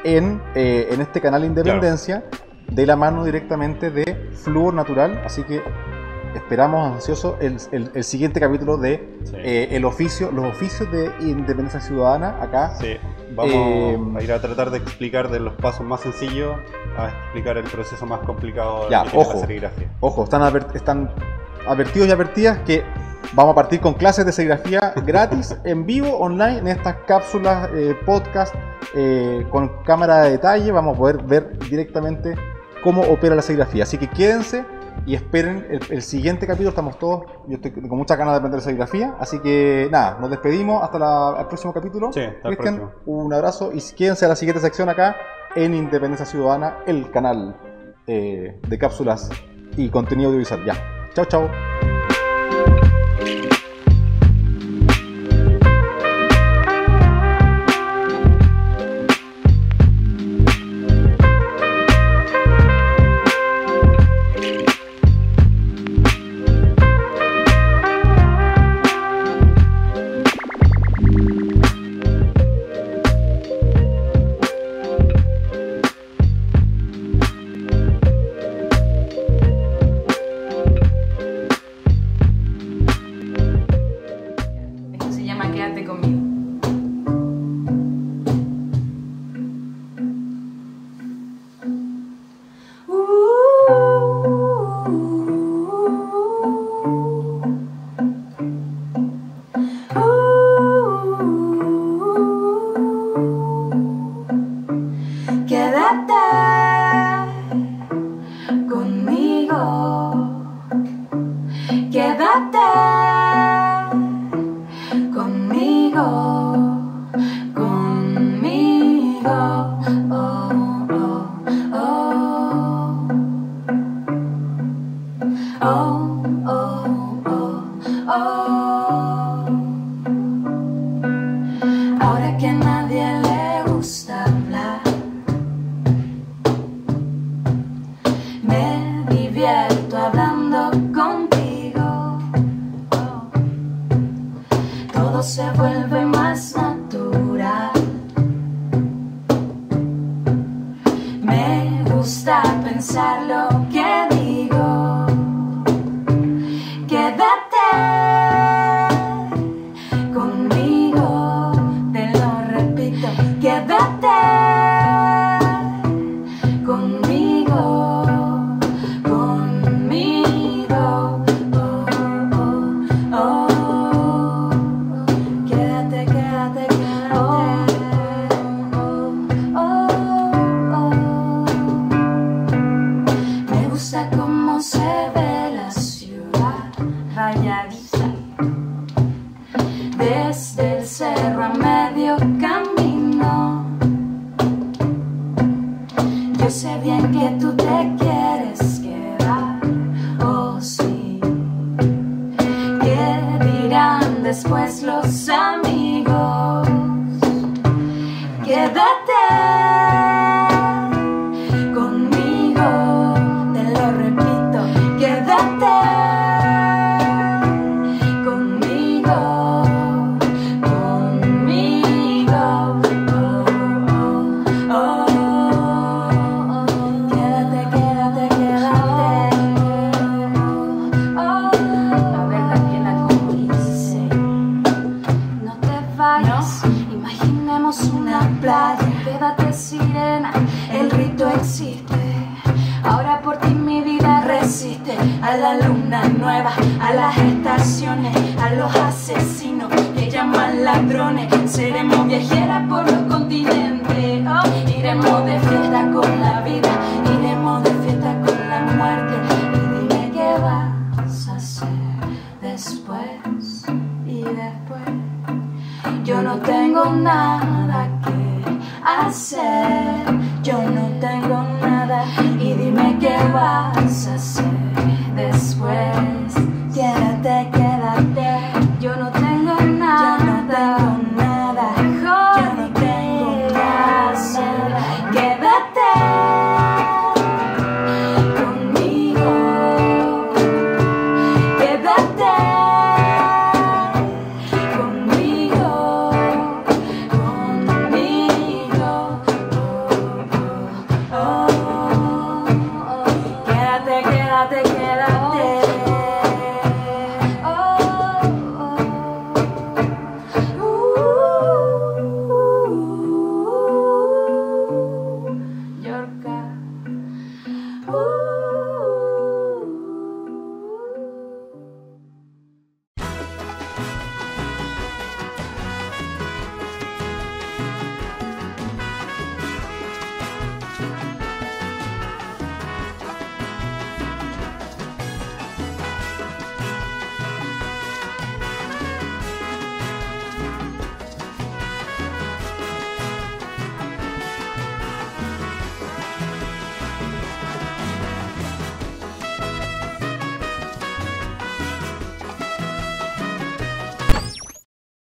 en este canal Independencia, claro, de la mano directamente de Flúor Natural. Así que esperamos ansioso el siguiente capítulo de los oficios de Independencia Ciudadana acá. Sí, vamos a ir a tratar de explicar de los pasos más sencillos a explicar el proceso más complicado de la serigrafía. Ojo, están advertidos y advertidas que vamos a partir con clases de serigrafía gratis, en vivo, online, en estas cápsulas podcast, con cámara de detalle. Vamos a poder ver directamente cómo opera la serigrafía. Así que quédense y esperen el siguiente capítulo. Estamos todos, yo estoy con muchas ganas de aprender serigrafía. Así que nada, nos despedimos hasta el próximo capítulo. Sí, hasta el próximo. Un abrazo y quédense a la siguiente sección acá en Independencia Ciudadana, el canal de cápsulas y contenido audiovisual. Ya, chao, chao. Se llama Quédate conmigo. Ahora que a nadie le gusta hablar, me divierto hablando contigo. Todo se vuelve más natural. Me gusta pensar lo que digo. Quédate conmigo, te lo repito. Quédate conmigo, conmigo. Oh, oh, oh. Quédate, quédate, quédate. Oh, oh, oh. Me gusta cómo se ve la ciudad rayadita, desde el cerro a medio camino. Yo sé bien que tú te quieres quedar, oh sí. ¿Qué dirán después los amigos? Quédate conmigo, te lo repito. Quédate conmigo, conmigo. Oh, oh, oh. Quédate, quédate, quédate. Oh, A ver, Daniela, ¿cómo dice? no te vayas, imaginemos una playa. Quédate, sirena, el rito existe. Ahora por ti mi vida resiste a la luna nueva, a las estaciones, a los asesinos que llaman ladrones. Seremos viajeras por los continentes. Oh, iremos de fiesta con la vida, iremos de fiesta con la muerte. Y dime qué vas a hacer después y después. Yo no tengo nada que hacer, yo no tengo nada. Y dime qué vas